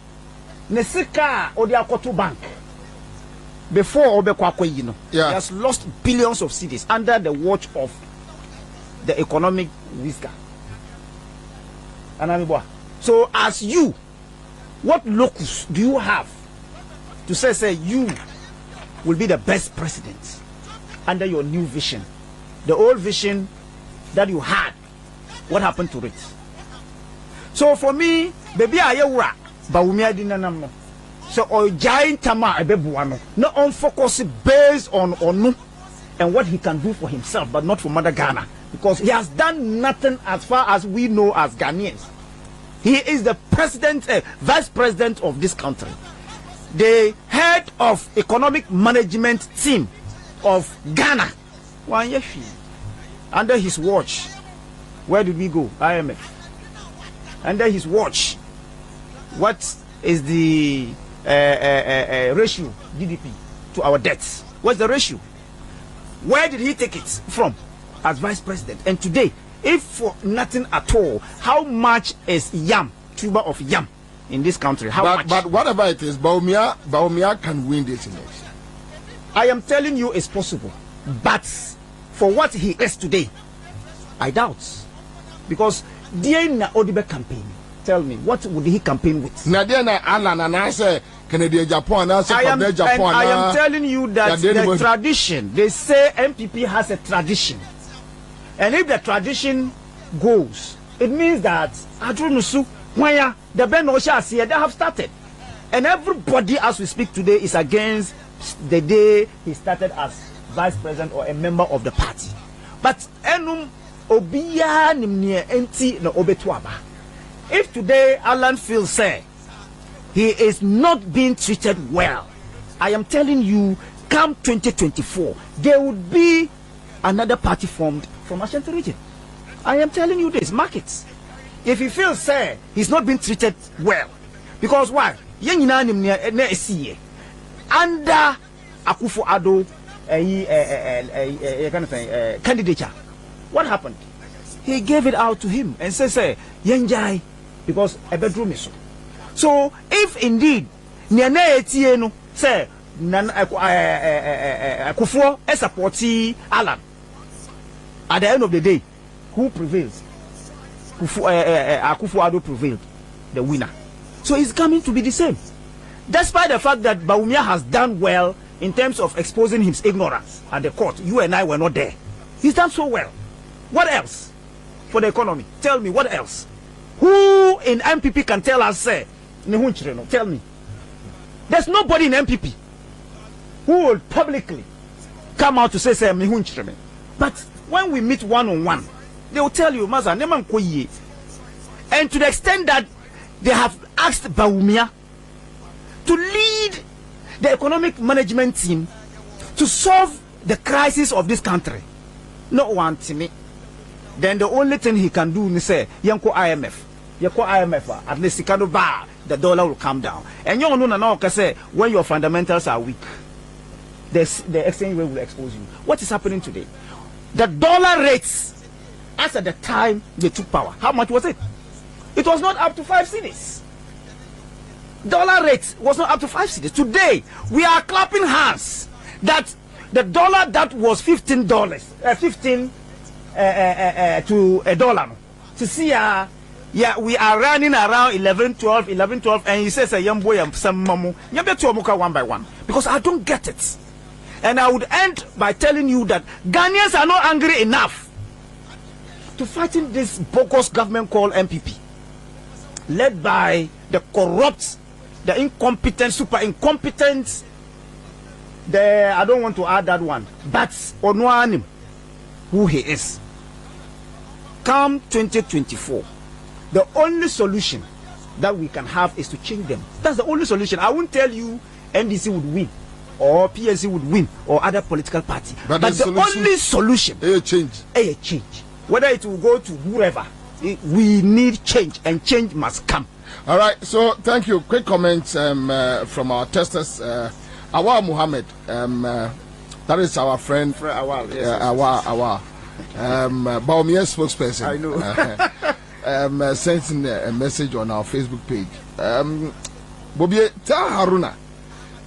Nesika or the Akoto Bank. Before Obekwakwe, he has lost billions of cedis under the watch of the economic whisker. So, as you, what locus do you have to say you will be the best president under your new vision? The old vision that you had, what happened to it? So, for me, baby, I am so or giant tama ebebuano no on focus based on onu and what he can do for himself but not for Mother Ghana because he has done nothing as far as we know as Ghanaians. He is the president, vice president of this country, the head of economic management team of Ghana. Under his watch, where did we go? IMF. Under his watch, what is the ratio GDP to our debts? What's the ratio? Where did he take it from as vice president? And today, if for nothing at all, how much is yam, tuber of yam in this country? How much? But whatever it is, Baumia can win this election. I am telling you it's possible. But for what he is today, I doubt. Because Diana Odibe campaign. Tell me, what would he campaign with? I am telling you that the tradition, they say NPP has a tradition. And if the tradition goes, it means that the Ben they have started. And everybody as we speak today is against the day he started as vice president or a member of the party. But if today Alan Phil say he is not being treated well, I am telling you come 2024, there would be another party formed from Ashanti region. I am telling you this, markets. If he feels say he's not being treated well, because why? Under Akufo-Addo candidature, what happened? He gave it out to him and said, "Say, Yenjai," because a bedroom is so. So if indeed Nyane say Akufo supports Alan, at the end of the day, who prevails? Akufo-Addo prevailed, the winner. So it's coming to be the same. Despite the fact that Bawumia has done well in terms of exposing his ignorance at the court, you and I were not there. He's done so well. What else for the economy? Tell me, what else? Who in NPP can tell us, say, tell me. There's nobody in NPP who will publicly come out to say, but when we meet one-on-one, they will tell you, Maza, neman koye. And to the extent that they have asked Bawumia to lead the economic management team to solve the crisis of this country. Not one to me. Then the only thing he can do is say, Yanko IMF. Yanko IMF, at least he can buy, the dollar will come down. And you know now can say when your fundamentals are weak, the exchange rate will expose you. What is happening today? The dollar rates, as at the time they took power, how much was it? It was not up to 5 cedis. Dollar rate was not up to 5 cedis. Today, we are clapping hands that the dollar that was $15, 15 to a dollar. To see, yeah, we are running around 11, 12, and he says, young boy, I'm some mamu. You better to one by one because I don't get it. And I would end by telling you that Ghanaians are not angry enough to fighting this bogus government called NPP, led by the corrupt, the incompetent, super incompetent, I don't want to add that one, but Onwanim, who he is. Come 2024, the only solution that we can have is to change them. That's the only solution. I won't tell you NDC would win or PNC would win or other political party, but the only solution is a change. Whether it will go to whoever, we need change, and change must come. All right, so thank you. Quick comments from our testers. Awal Muhammad, that is our friend. Awal, yes. Awal. Bawumia spokesperson. I know. Sent a message on our Facebook page. Bobie, tell Haruna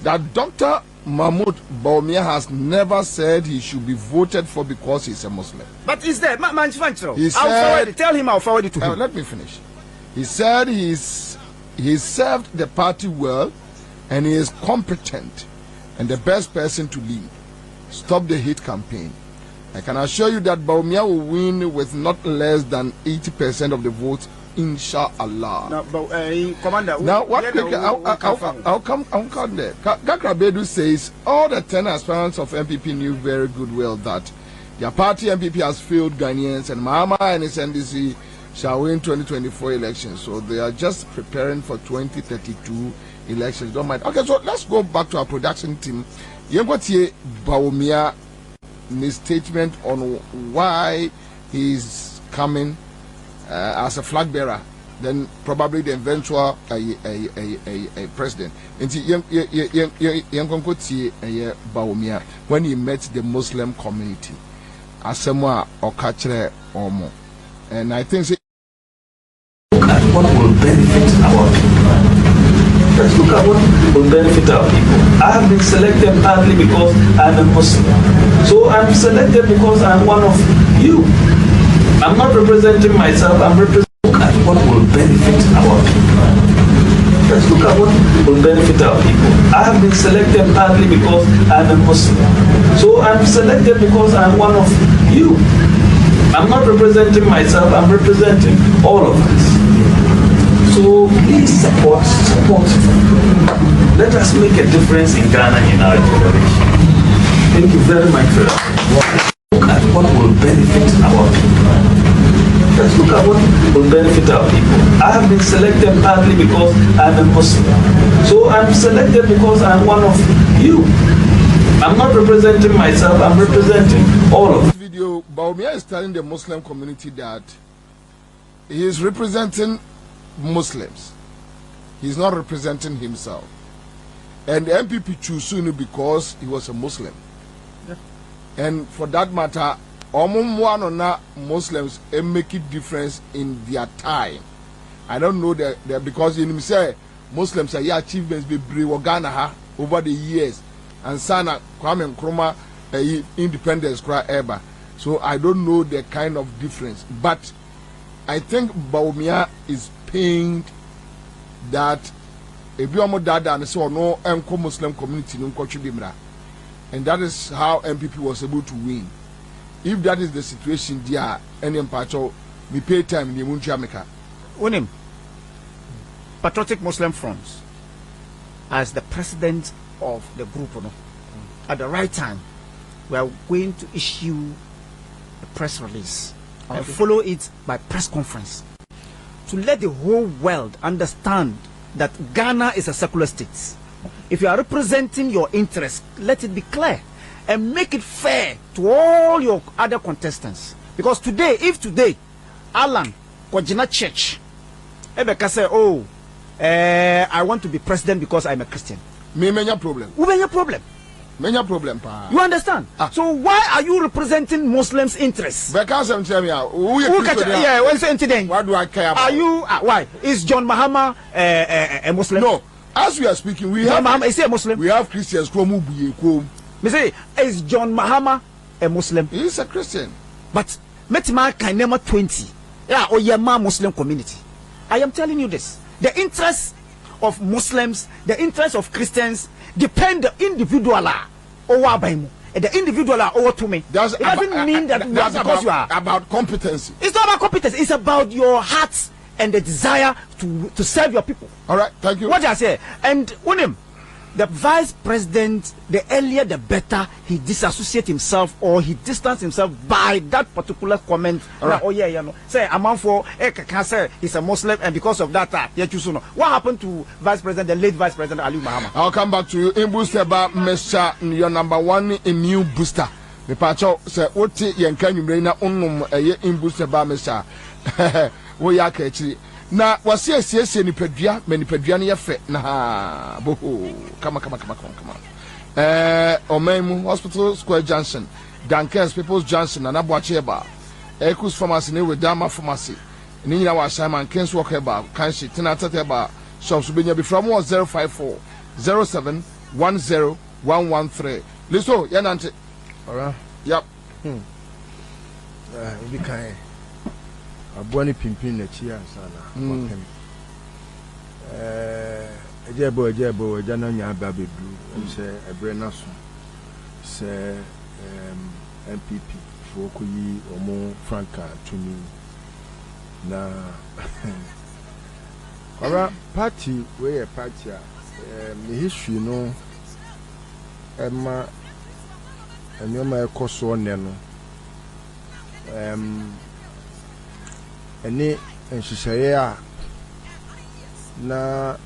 that Dr. Mahmoud Bawumia has never said he should be voted for because he's a Muslim. But is there? He said, tell him I'll forward it to him. Let me finish. He said he served the party well and he is competent and the best person to lead. Stop the hate campaign. I can assure you that Bawumia will win with not less than 80% of the votes, inshallah. Now, what I'll come there. Kakra Bedu says all the 10 aspirants of NPP knew very good well that their party NPP has failed Ghanaians and Mahama and his NDC shall win 2024 elections. So they are just preparing for 2032 elections. Don't mind. Okay, so let's go back to our production team. Yengotie Bawumia his statement on why he's coming as a flag bearer, then probably the eventual president. And Bawumia when he met the Muslim community, Asemwa Okachre Omo, and I think look at what will benefit our people. Let's look at what will benefit our people. I have been selected partly because I'm a Muslim. So I'm selected because I'm one of you. I'm not representing myself, I'm representing. Look at what will benefit our people. Let's look at what will benefit our people. I have been selected partly because I'm a Muslim. So I'm selected because I'm one of you. I'm not representing myself, I'm representing all of us. So please support. Let us make a difference in Ghana in our generation. Thank you very much for that. Look at what will benefit our people. Let's look at what will benefit our people. I have been selected partly because I'm a Muslim. So I'm selected because I'm one of you. I'm not representing myself, I'm representing all of them. This video, Bawumia is telling the Muslim community that he is representing Muslims. He's not representing himself. And the NPP chose him because he was a Muslim. Yeah. And for that matter, Muslims make a difference in their time. I don't know that because in him say Muslims say achievements be Ghana over the years and Sana Kwame Nkrumah independence cry ever. So I don't know the kind of difference. But I think Bawumia is pained that if you are dada and so no Muslim community no bimra. And that is how NPP was able to win. If that is the situation there, any empacho, we pay time in the Munjamika. Unim, Patriotic Muslim Front, as the president of the group, at the right time, we are going to issue a press release and follow it by press conference to let the whole world understand that Ghana is a secular state. If you are representing your interests, let it be clear and make it fair to all your other contestants. Because today, if today, Alan Kwajina Church, Ebeka say, oh, I want to be president because I'm a Christian. Many problem. Many problem. Many problem, pa. You understand? So why are you representing Muslims' interests? Because I'm telling you, what do I care about? Are you why? Is John Mahama a Muslim? No. As we are speaking, we John have Mahama, is he a Muslim? We have Christians Me say, is John Mahama a Muslim? He is a Christian. But Metima Kainema 20. Yeah, or Yama Muslim community. I am telling you this. The interests of Muslims, the interests of Christians depend the individual over by me. The individual over to me. It doesn't mean that that's because you are about competency. It's not about competence. It's about your heart and the desire to serve your people. All right, thank you. What I say, and Unim, the vice president, the earlier the better he disassociate himself or he distance himself by that particular comment. Right. Oh yeah, you know, say a man for say he's a Muslim and because of that, what happened to vice president, the late vice president Ali Mahama? I'll come back to you. In booster about Mr. Your number one in new booster. The pacho say what yankan you bring in booster about Mr. We are catching. Na wasi esi ni pedua meni pedua ne yefe na boho kama Omemu Hospital Square Junction Dankers People's Junction na Boache eba Ekus Pharmacy ne Wedama Pharmacy ni nyina wa Simon Kens work eba kanshi tinatata eba shops benya be from 054 07 10 113 listo yanante alright yep we can Abwani pimpin na chia sana wakem ejebo jana nya ba bedu se ebre na so se NPP fo ko yi omo Franka tumi na ora party we a party the history no ema enema ekoso ne no ene enhyehyeye a na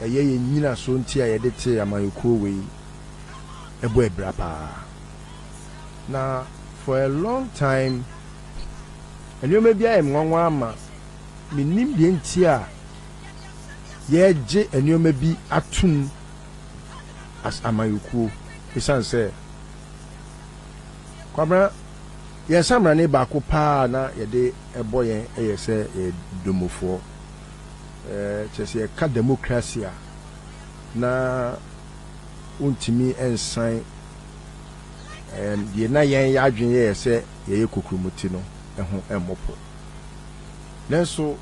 eye nyina so nti a yede te amayekuo we ebo ebrapa na for a long time enema bia emwanwa ama minim de nti a yeje enema bi atum as amayekuo esanse kwabra yesamra ne ba ko pa na yede ebo yen eyese domofo chese ka democracy na untimi ensan ye na yen ya adwen yese ye kokrumuti no eho emopo nenso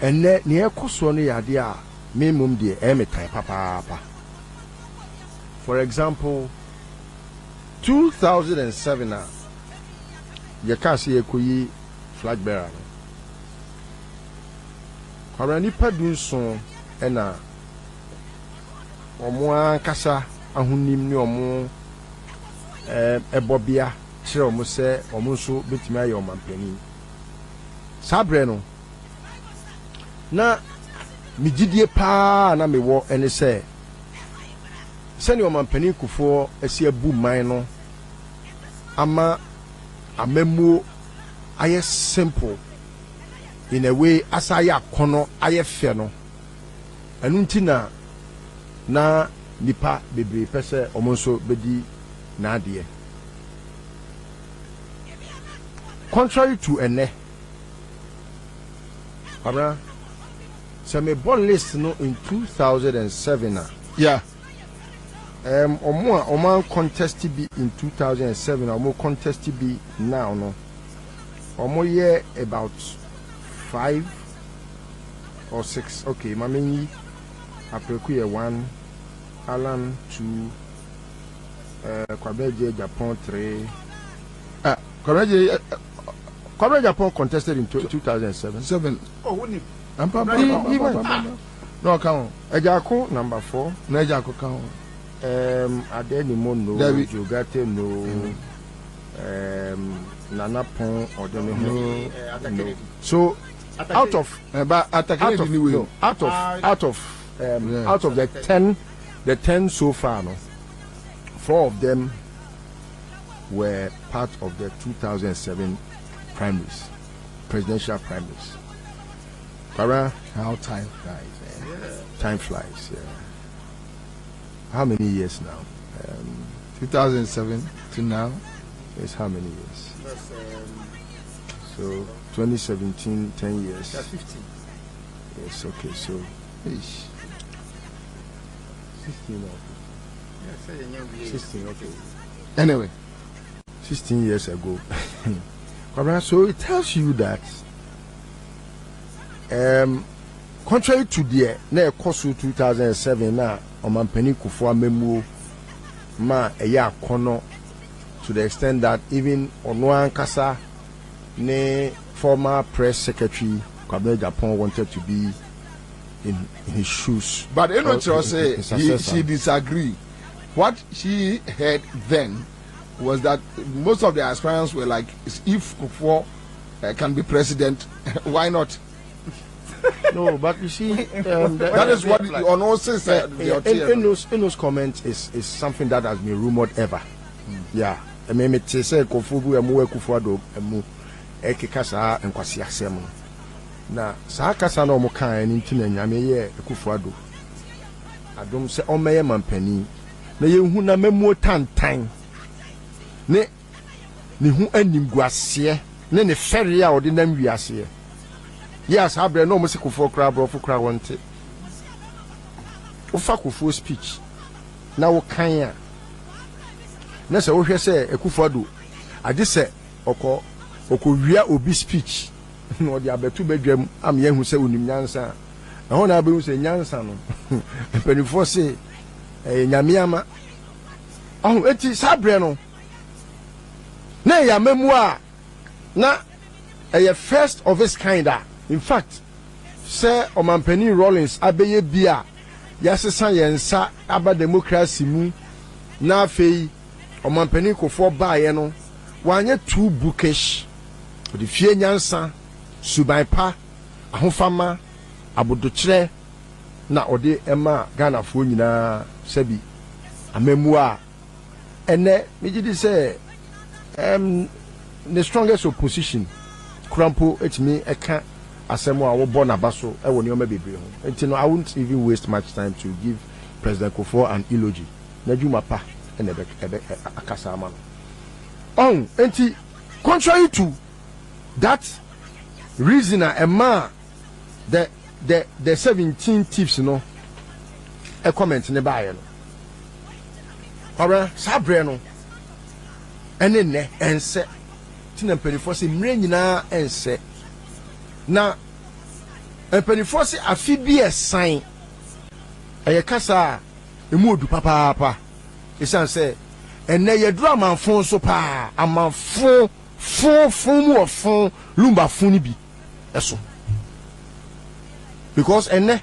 enne ne ekoso no yade a memum de emetan papa for example 2007 ye kasi ekoyi flag bearer Kwarani padunso ena omo ankasa ahunim ni omo ebobia kire omo se omo nso betimi aye omampani sabre no na migidie pa na mewo ene se send your man penny for a see a boom mine ama a memo I simple in a way as I kono I feno anuntina na nipa bebre pese omonso bedi na de contrary to ene abra so me born list no in 2007 yeah omo contest be in 2007 omo contest be now no omo year about 5 or 6 okay mamenyi apreku ye 1 Alan 2 Kwabeje Japan 3 Kwabeje Japan contested in 2007 oh wouldn't no count Ejako number 4 no Ejako count Adenimo no Jogate no Nana Pon or no. So out of out of the 10 so far no 4 of them were part of the 2007 primaries, presidential primaries. How time flies, Time flies, yeah. How many years now? 2007 to now. Yes, how many years? So 2017, 10 years. That's 15. Yes, okay, so 16 or 16, okay. Anyway, 16 years ago. So it tells you that contrary to the na kosu 2007 na omampani Kufuor memo ma eya kono to the extent that even Onwan Kasa ne former press secretary Kwabe Japan wanted to be in his shoes. but you know say she disagree. What she heard then was that most of the aspirants were like, if Kufuor can be president, why not? No, but you see, that is what Ono says. In those comments is something that has been rumored ever. Yeah, I mean, it say Kufuor emu Kufuor do emu ekikasa enkwasi asem. Na saa kasa na omo kan ni ntina nyame ye Kufuor do. Adom se omeye mampani. Na yehu na memu tantan. Ne hu animguase ne ne fere a ode nam wiase. Yes, I no mo se Kufuor kra brofo kra wonte. Ofa Kufuor speech. Na wo kan a. Na se wo hwe se Kufuor do. Ade se okowia obi speech. No de abetu bedwam am ye hu se onim nyansa. Na ho na abehu se nyansa no. Penifo se nyamiama. Oh, eti sabre no. Na ya memu a na first of its kind. In fact, Sir Omampeni Rollins abeye bia yasesa yensa aba democracy mu na afei Omampeni Kufuor baaye no wanye too bookish the fie nyansa subanpa ahofama abodokyere na ode ema Ghana fo nyina sabi amemu a ene megidi say the strongest opposition crampo etimi eka asemo a wo bo na baso e woni o mabebe ho enti no I won't even waste much time to give President Kufuor an eulogy na djuma pa ene be akasa ama no enti contrary to that reason a man the 17 tips no a comment ne bae no ora sabre no ene ne ense tina penifo se mre nyina ense na penifo se afi bi esan eye kasa emu odu papa esan se ene ye dru amanfo so pa amanfo fun mu ofun lumba fun ni bi eso because ene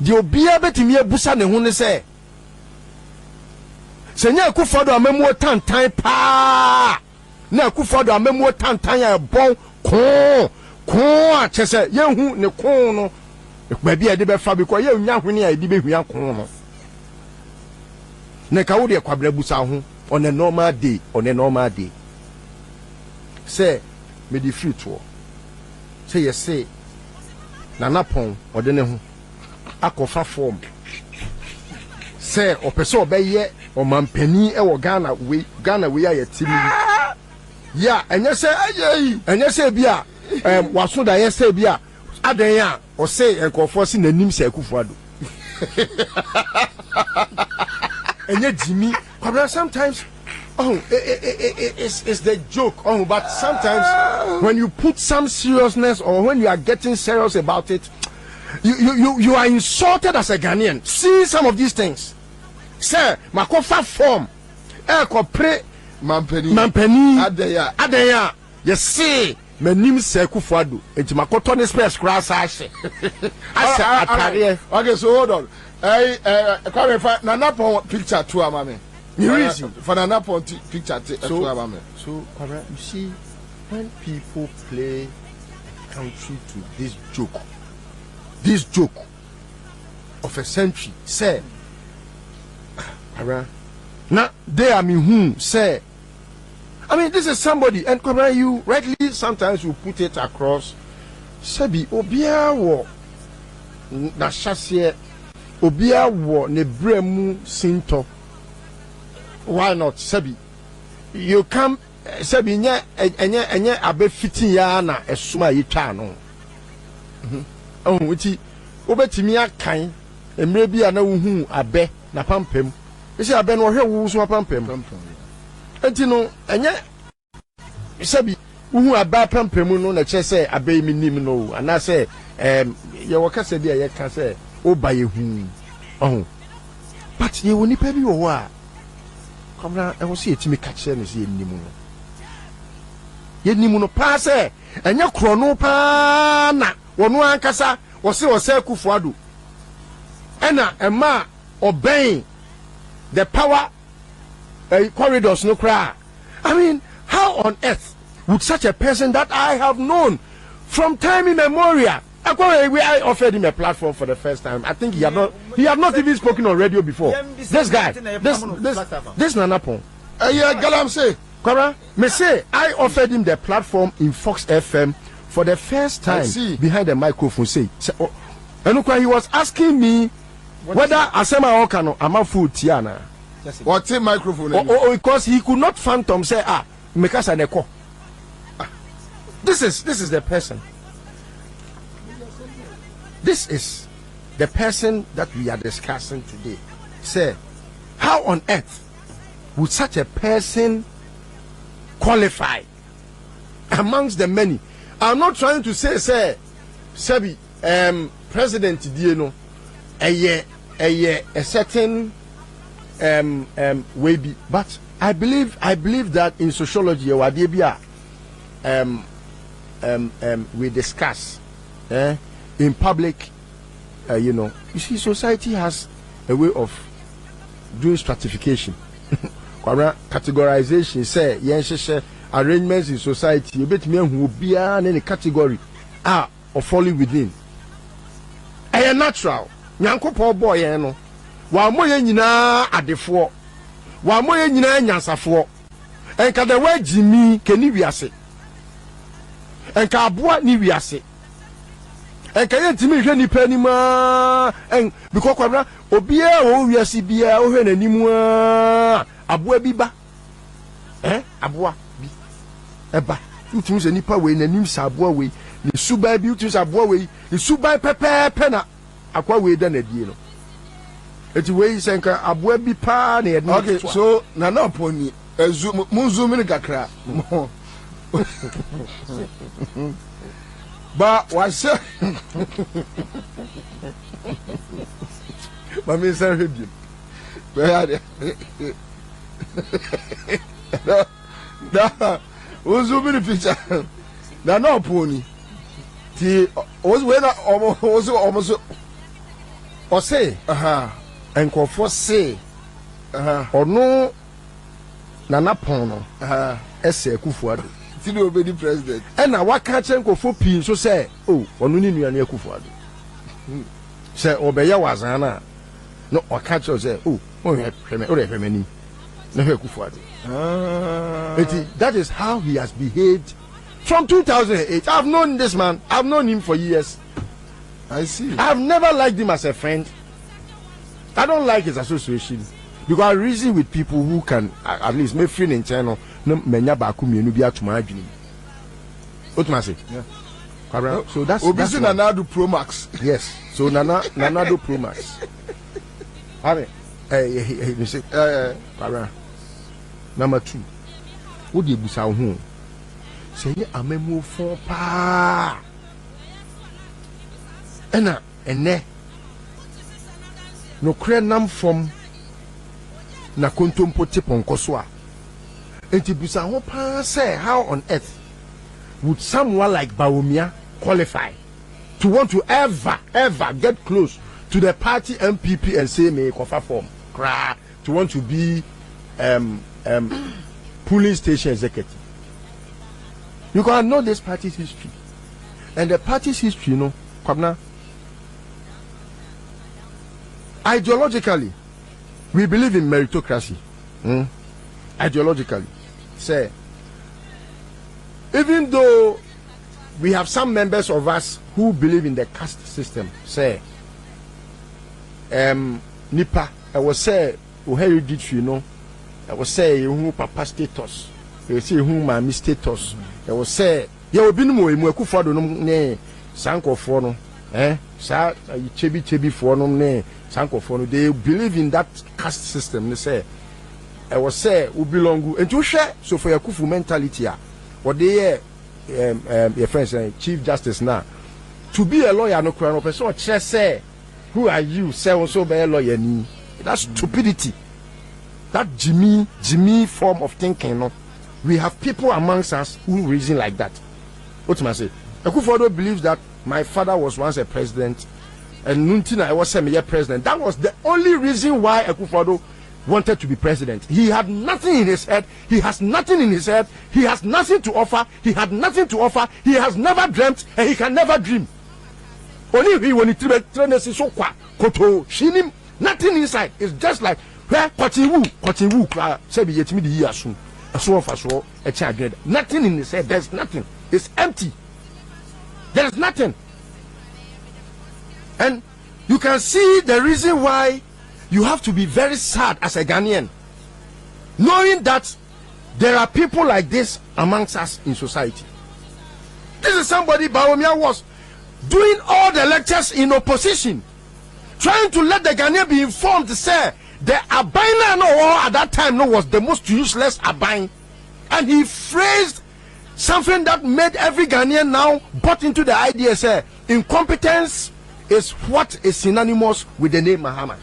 di obia betimi abusa ne ho ne se senya Kufuor do amemu tantan pa na Kufuor do amemu tantan ya bon kon a chese yehu ne kon no ba bia de be fa because ye nya hwene a de be hwia kon no ne ka wo de kwabra busa ho on a normal day say me di free to say yes say Nana Pon ode ne ho akofa form say opese obeye o mampani e wo Ghana we aye timi ya enye say bia waso da ye say bia adan ya o say enkofo si nanim say Akufo-Addo enye Jimmy but sometimes it's the joke but sometimes when you put some seriousness or when you are getting serious about it you are insulted as a Ghanaian. See some of these things sir makofa form pray mampani adeya you see manim say Akufo-Addo enti makoto ne space class ashe okay so hold on come Nana Pon picture to amame reason for Nana Pon picture to amame so you see when people play country to this joke of a century say now they are me whom say I mean this is somebody and you rightly sometimes you put it across sabi obia wo na chassis obia wo ne bremu sinto why not sabi you come sabi enye abe fitin ya na esuma yitwa no wuti obetimi akan emre bia na wuhu abe na pampem isi abe no hwe wu so pampem enti no enye sabi wuhu aba pampem no na che say abe mi nim no ana say ye wokasa bia ye ka say obaye hu but ye woni pa bi wo a kamra e wo se etimi ka che no se ye nimu no pa say enye kro no pa na wono ankasa wo se Akufo-Addo ena ema obeying the power corridors no cry. I mean, how on earth would such a person that I have known from time immemorial, I offered him a platform for the first time. I think he had not even spoken on radio before. This guy, this Nana Pon. Galam say, Kora, me say I offered him the platform in Fox FM for the first time behind the microphone. Say, and he was asking me whether Asema Okano ama food tiana. What's a microphone? Because he could not phantom say Mekasa neko. This is the person. This is the person that we are discussing today. Say, how on earth would such a person qualify amongst the many? I'm not trying to say Sebi, President Dieno, a certain way be, but I believe that in sociology or we discuss in public, you see, society has a way of doing stratification. Categorization say arrangements in society you bet me who be any category or falling within a natural nyankopon boy no wa moye nyina adefo wa moye nyina nyansafo enka the way Jimmy keni wiase enka aboa ni wiase enka yentimi hwe nipa ni ma en because kwabra obia o wiase bia o hwe nanimu aboa bi ba aboa bi eba utumi se nipa we nanim sa aboa we ni suba bi utumi sa aboa we ni suba pepe na akwa we da na die no eti we senka aboa bi pa na yedin. Okay, so Nana Pon zoom in kakra ba wa se ma me say hedi da zoom in picture Nana Pon ti we na almost o say enkofo say ono Nana Pon no ese Akufo-Addo ti no be the president e na waka chenkofo pin so say ono ni nuane Akufo-Addo say obeye wazana no waka che say That is how he has behaved from 2008. I've known this man. I've known him for years. I see. I've never liked him as a friend. I don't like his association because I reason with people who can at least make friend in channel. No menya baku mienu bi atuma adwini. What must I say? Yeah. So that's Nana do Pro Max. Yes. So Nana do Pro Max. Hey, number 2. What do you busa ho? Say amemo fon pa. Ene. No krenam from na kontompo tipon koswa. Enti busa ho pa say how on earth would someone like Bawumia qualify to want to ever get close to the party NPP and say me kofa form to want to be polling station executive? You can know this party's history, and the party's history, you know, Kwabna, ideologically we believe in meritocracy. Ideologically, say, even though we have some members of us who believe in the caste system, say, Nipa, I was say, who hereditary, you know, I was say, who papa status, I say, who mommy status, I was say, you will be no more, Kufado, ne, Sanko Fono, sa, chebi for no, ne, Sanko Fono, they believe in that caste system, they say, I was say, who belong, and to share, so for your Kufu mentality, what they your friends say Chief Justice now to be a lawyer no crown person just say who are you say also be a lawyer ni. That's stupidity. That Jimmy form of thinking, no. We have people amongst us who reason like that. What must I say? Akufo-Addo believes that my father was once a president and Nuntina I was president. That was the only reason why Akufo-Addo wanted to be president. He had nothing in his head. He has nothing in his head. He has nothing to offer. He had nothing to offer. He has never dreamt and he can never dream. Only he when he trained so koto shinim nothing inside. It's just like where kotiwu say be yetimi di asun aso of aso e cha nothing in his head. There's nothing. It's empty. There's nothing. And you can see the reason why you have to be very sad as a Ghanaian, knowing that there are people like this amongst us in society. This is somebody Bawumia was doing all the lectures in opposition, trying to let the Ghanaian be informed to say the Abaina at that time was the most useless Abain, and he phrased something that made every Ghanaian now bought into the idea say incompetence is what is synonymous with the name Muhammad.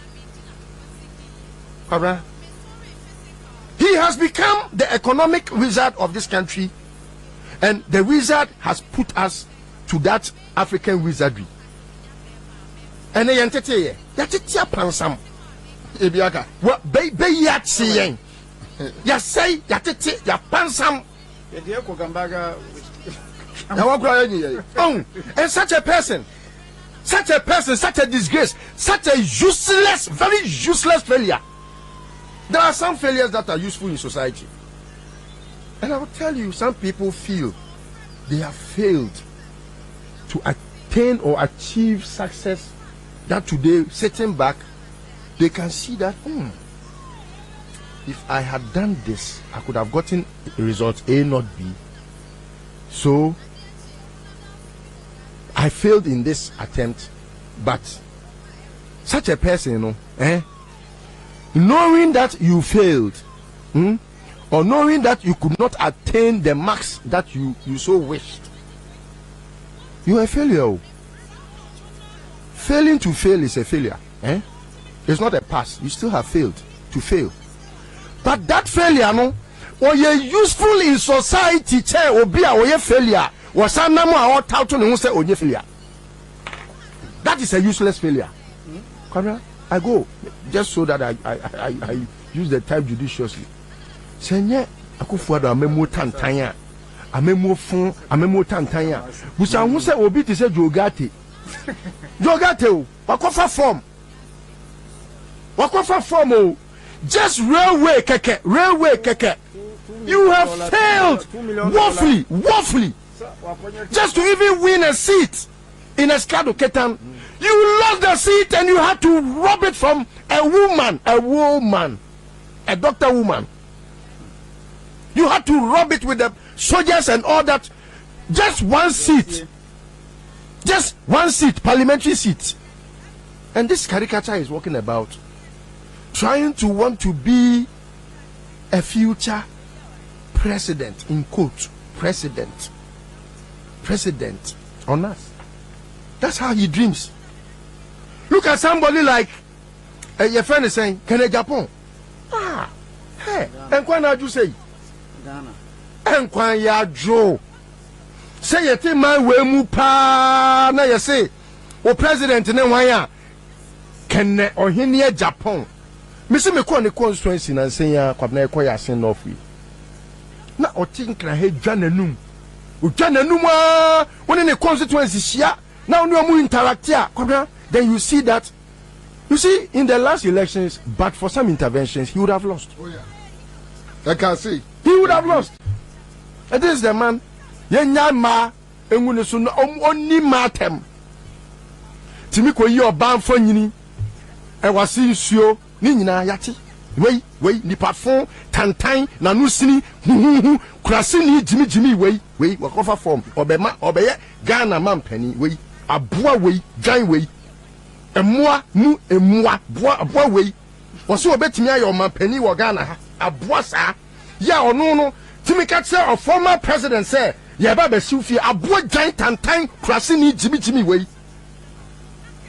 He has become the economic wizard of this country, and the wizard has put us to that African wizardry. And they yantete yatete pansam ebiaka what be yatse ya say yatete ya pansam ye ko gambaga na wa kura yen and such a person, such a disgrace, such a useless, very useless failure. There are some failures that are useful in society. And I will tell you, some people feel they have failed to attain or achieve success that today, sitting back, they can see that, if I had done this, I could have gotten a result A, not B. So, I failed in this attempt, but such a person, knowing that you failed, or knowing that you could not attain the marks that you so wished, you are a failure. Failing to fail is a failure. It's not a pass. You still have failed to fail. But that failure, no, or you're useful in society, or be a failure, or some number or touting who say, oh, failure. That is a useless failure. I go just so that I use the time judiciously. Senye Akufo-Addo amemo tantanya, amemo fun, amemo tantanya. Busa hu se obi ti se jogate. Jogate o, wakofa form. O. Just railway keke. You have failed woefully. Just to even win a seat in Escado Ketan. You lost the seat and you had to rob it from a woman, a doctor woman. You had to rob it with the soldiers and all that. Just one seat, parliamentary seat. And this caricature is walking about trying to want to be a future president, in quote, president on us. That's how he dreams. Look at somebody like your friend is saying, can I Japan? Hey, and when I do say, and when ya Joe say you think my way mu pa na you say, o president ne wanya can or here Japan. Missy me call the constituency and say ya kwabna ko ya sen off we. Na o think na he dwananum. O dwananum a woni ne constituency shia na onu amu interact ya kwabna. Then you see that, in the last elections, but for some interventions, he would have lost. Oh yeah, I can see. He would have lost. And this is the man. Yenyama engunesu oni matem. Timi ko yi oban fo nyini. E wasi nsuo ni nyina yati. Wei nipa fon tantan na no sini kurase ni jimi wei wakofa form obeye Ghana man pani wei aboa wei dwan wei emua boa wei wose obetimi ayo man pani wo Ghana ha aboa sa ya ono no timi ka tse of former president say ye ba be siufie aboa dwan tantan kurase ni jimi wei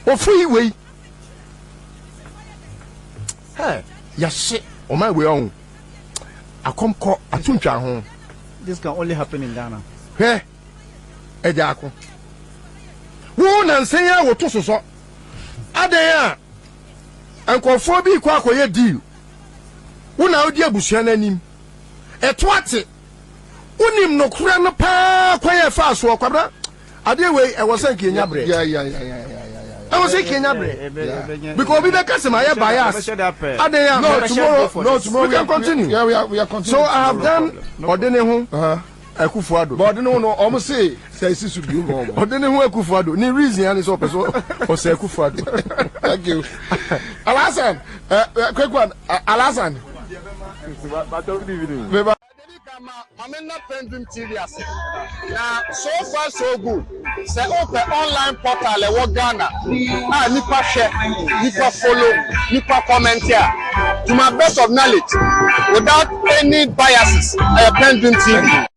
ofui wei hey yashe o my way on akomko atuntwa ho. This can only happen in Ghana. Hey ejako wo na nsen ya wo to soso adan a enkofo bi kwa akoye deal wo na odi abusua nanim eto ate unim no kura no pa kwaye fa so kwabra ade we e wo san kenya bre I was saying Kenya bread. Because we don't customer here bias. No, tomorrow we can continue. Yeah, we are continuing. So I have done Odenehu Ekufuado. But no, almost say this should be more. Odenehu Ekufuado. Ni reason and so or say Ekufuado. Thank you. Alasan, quick one. Alasan. I'm not PENDREAM TV. Now, so far so good. Say open online portal e Ghana. Nipa share, nipa follow, nipa comment here. To my best of knowledge, without any biases, PENDREAM TV.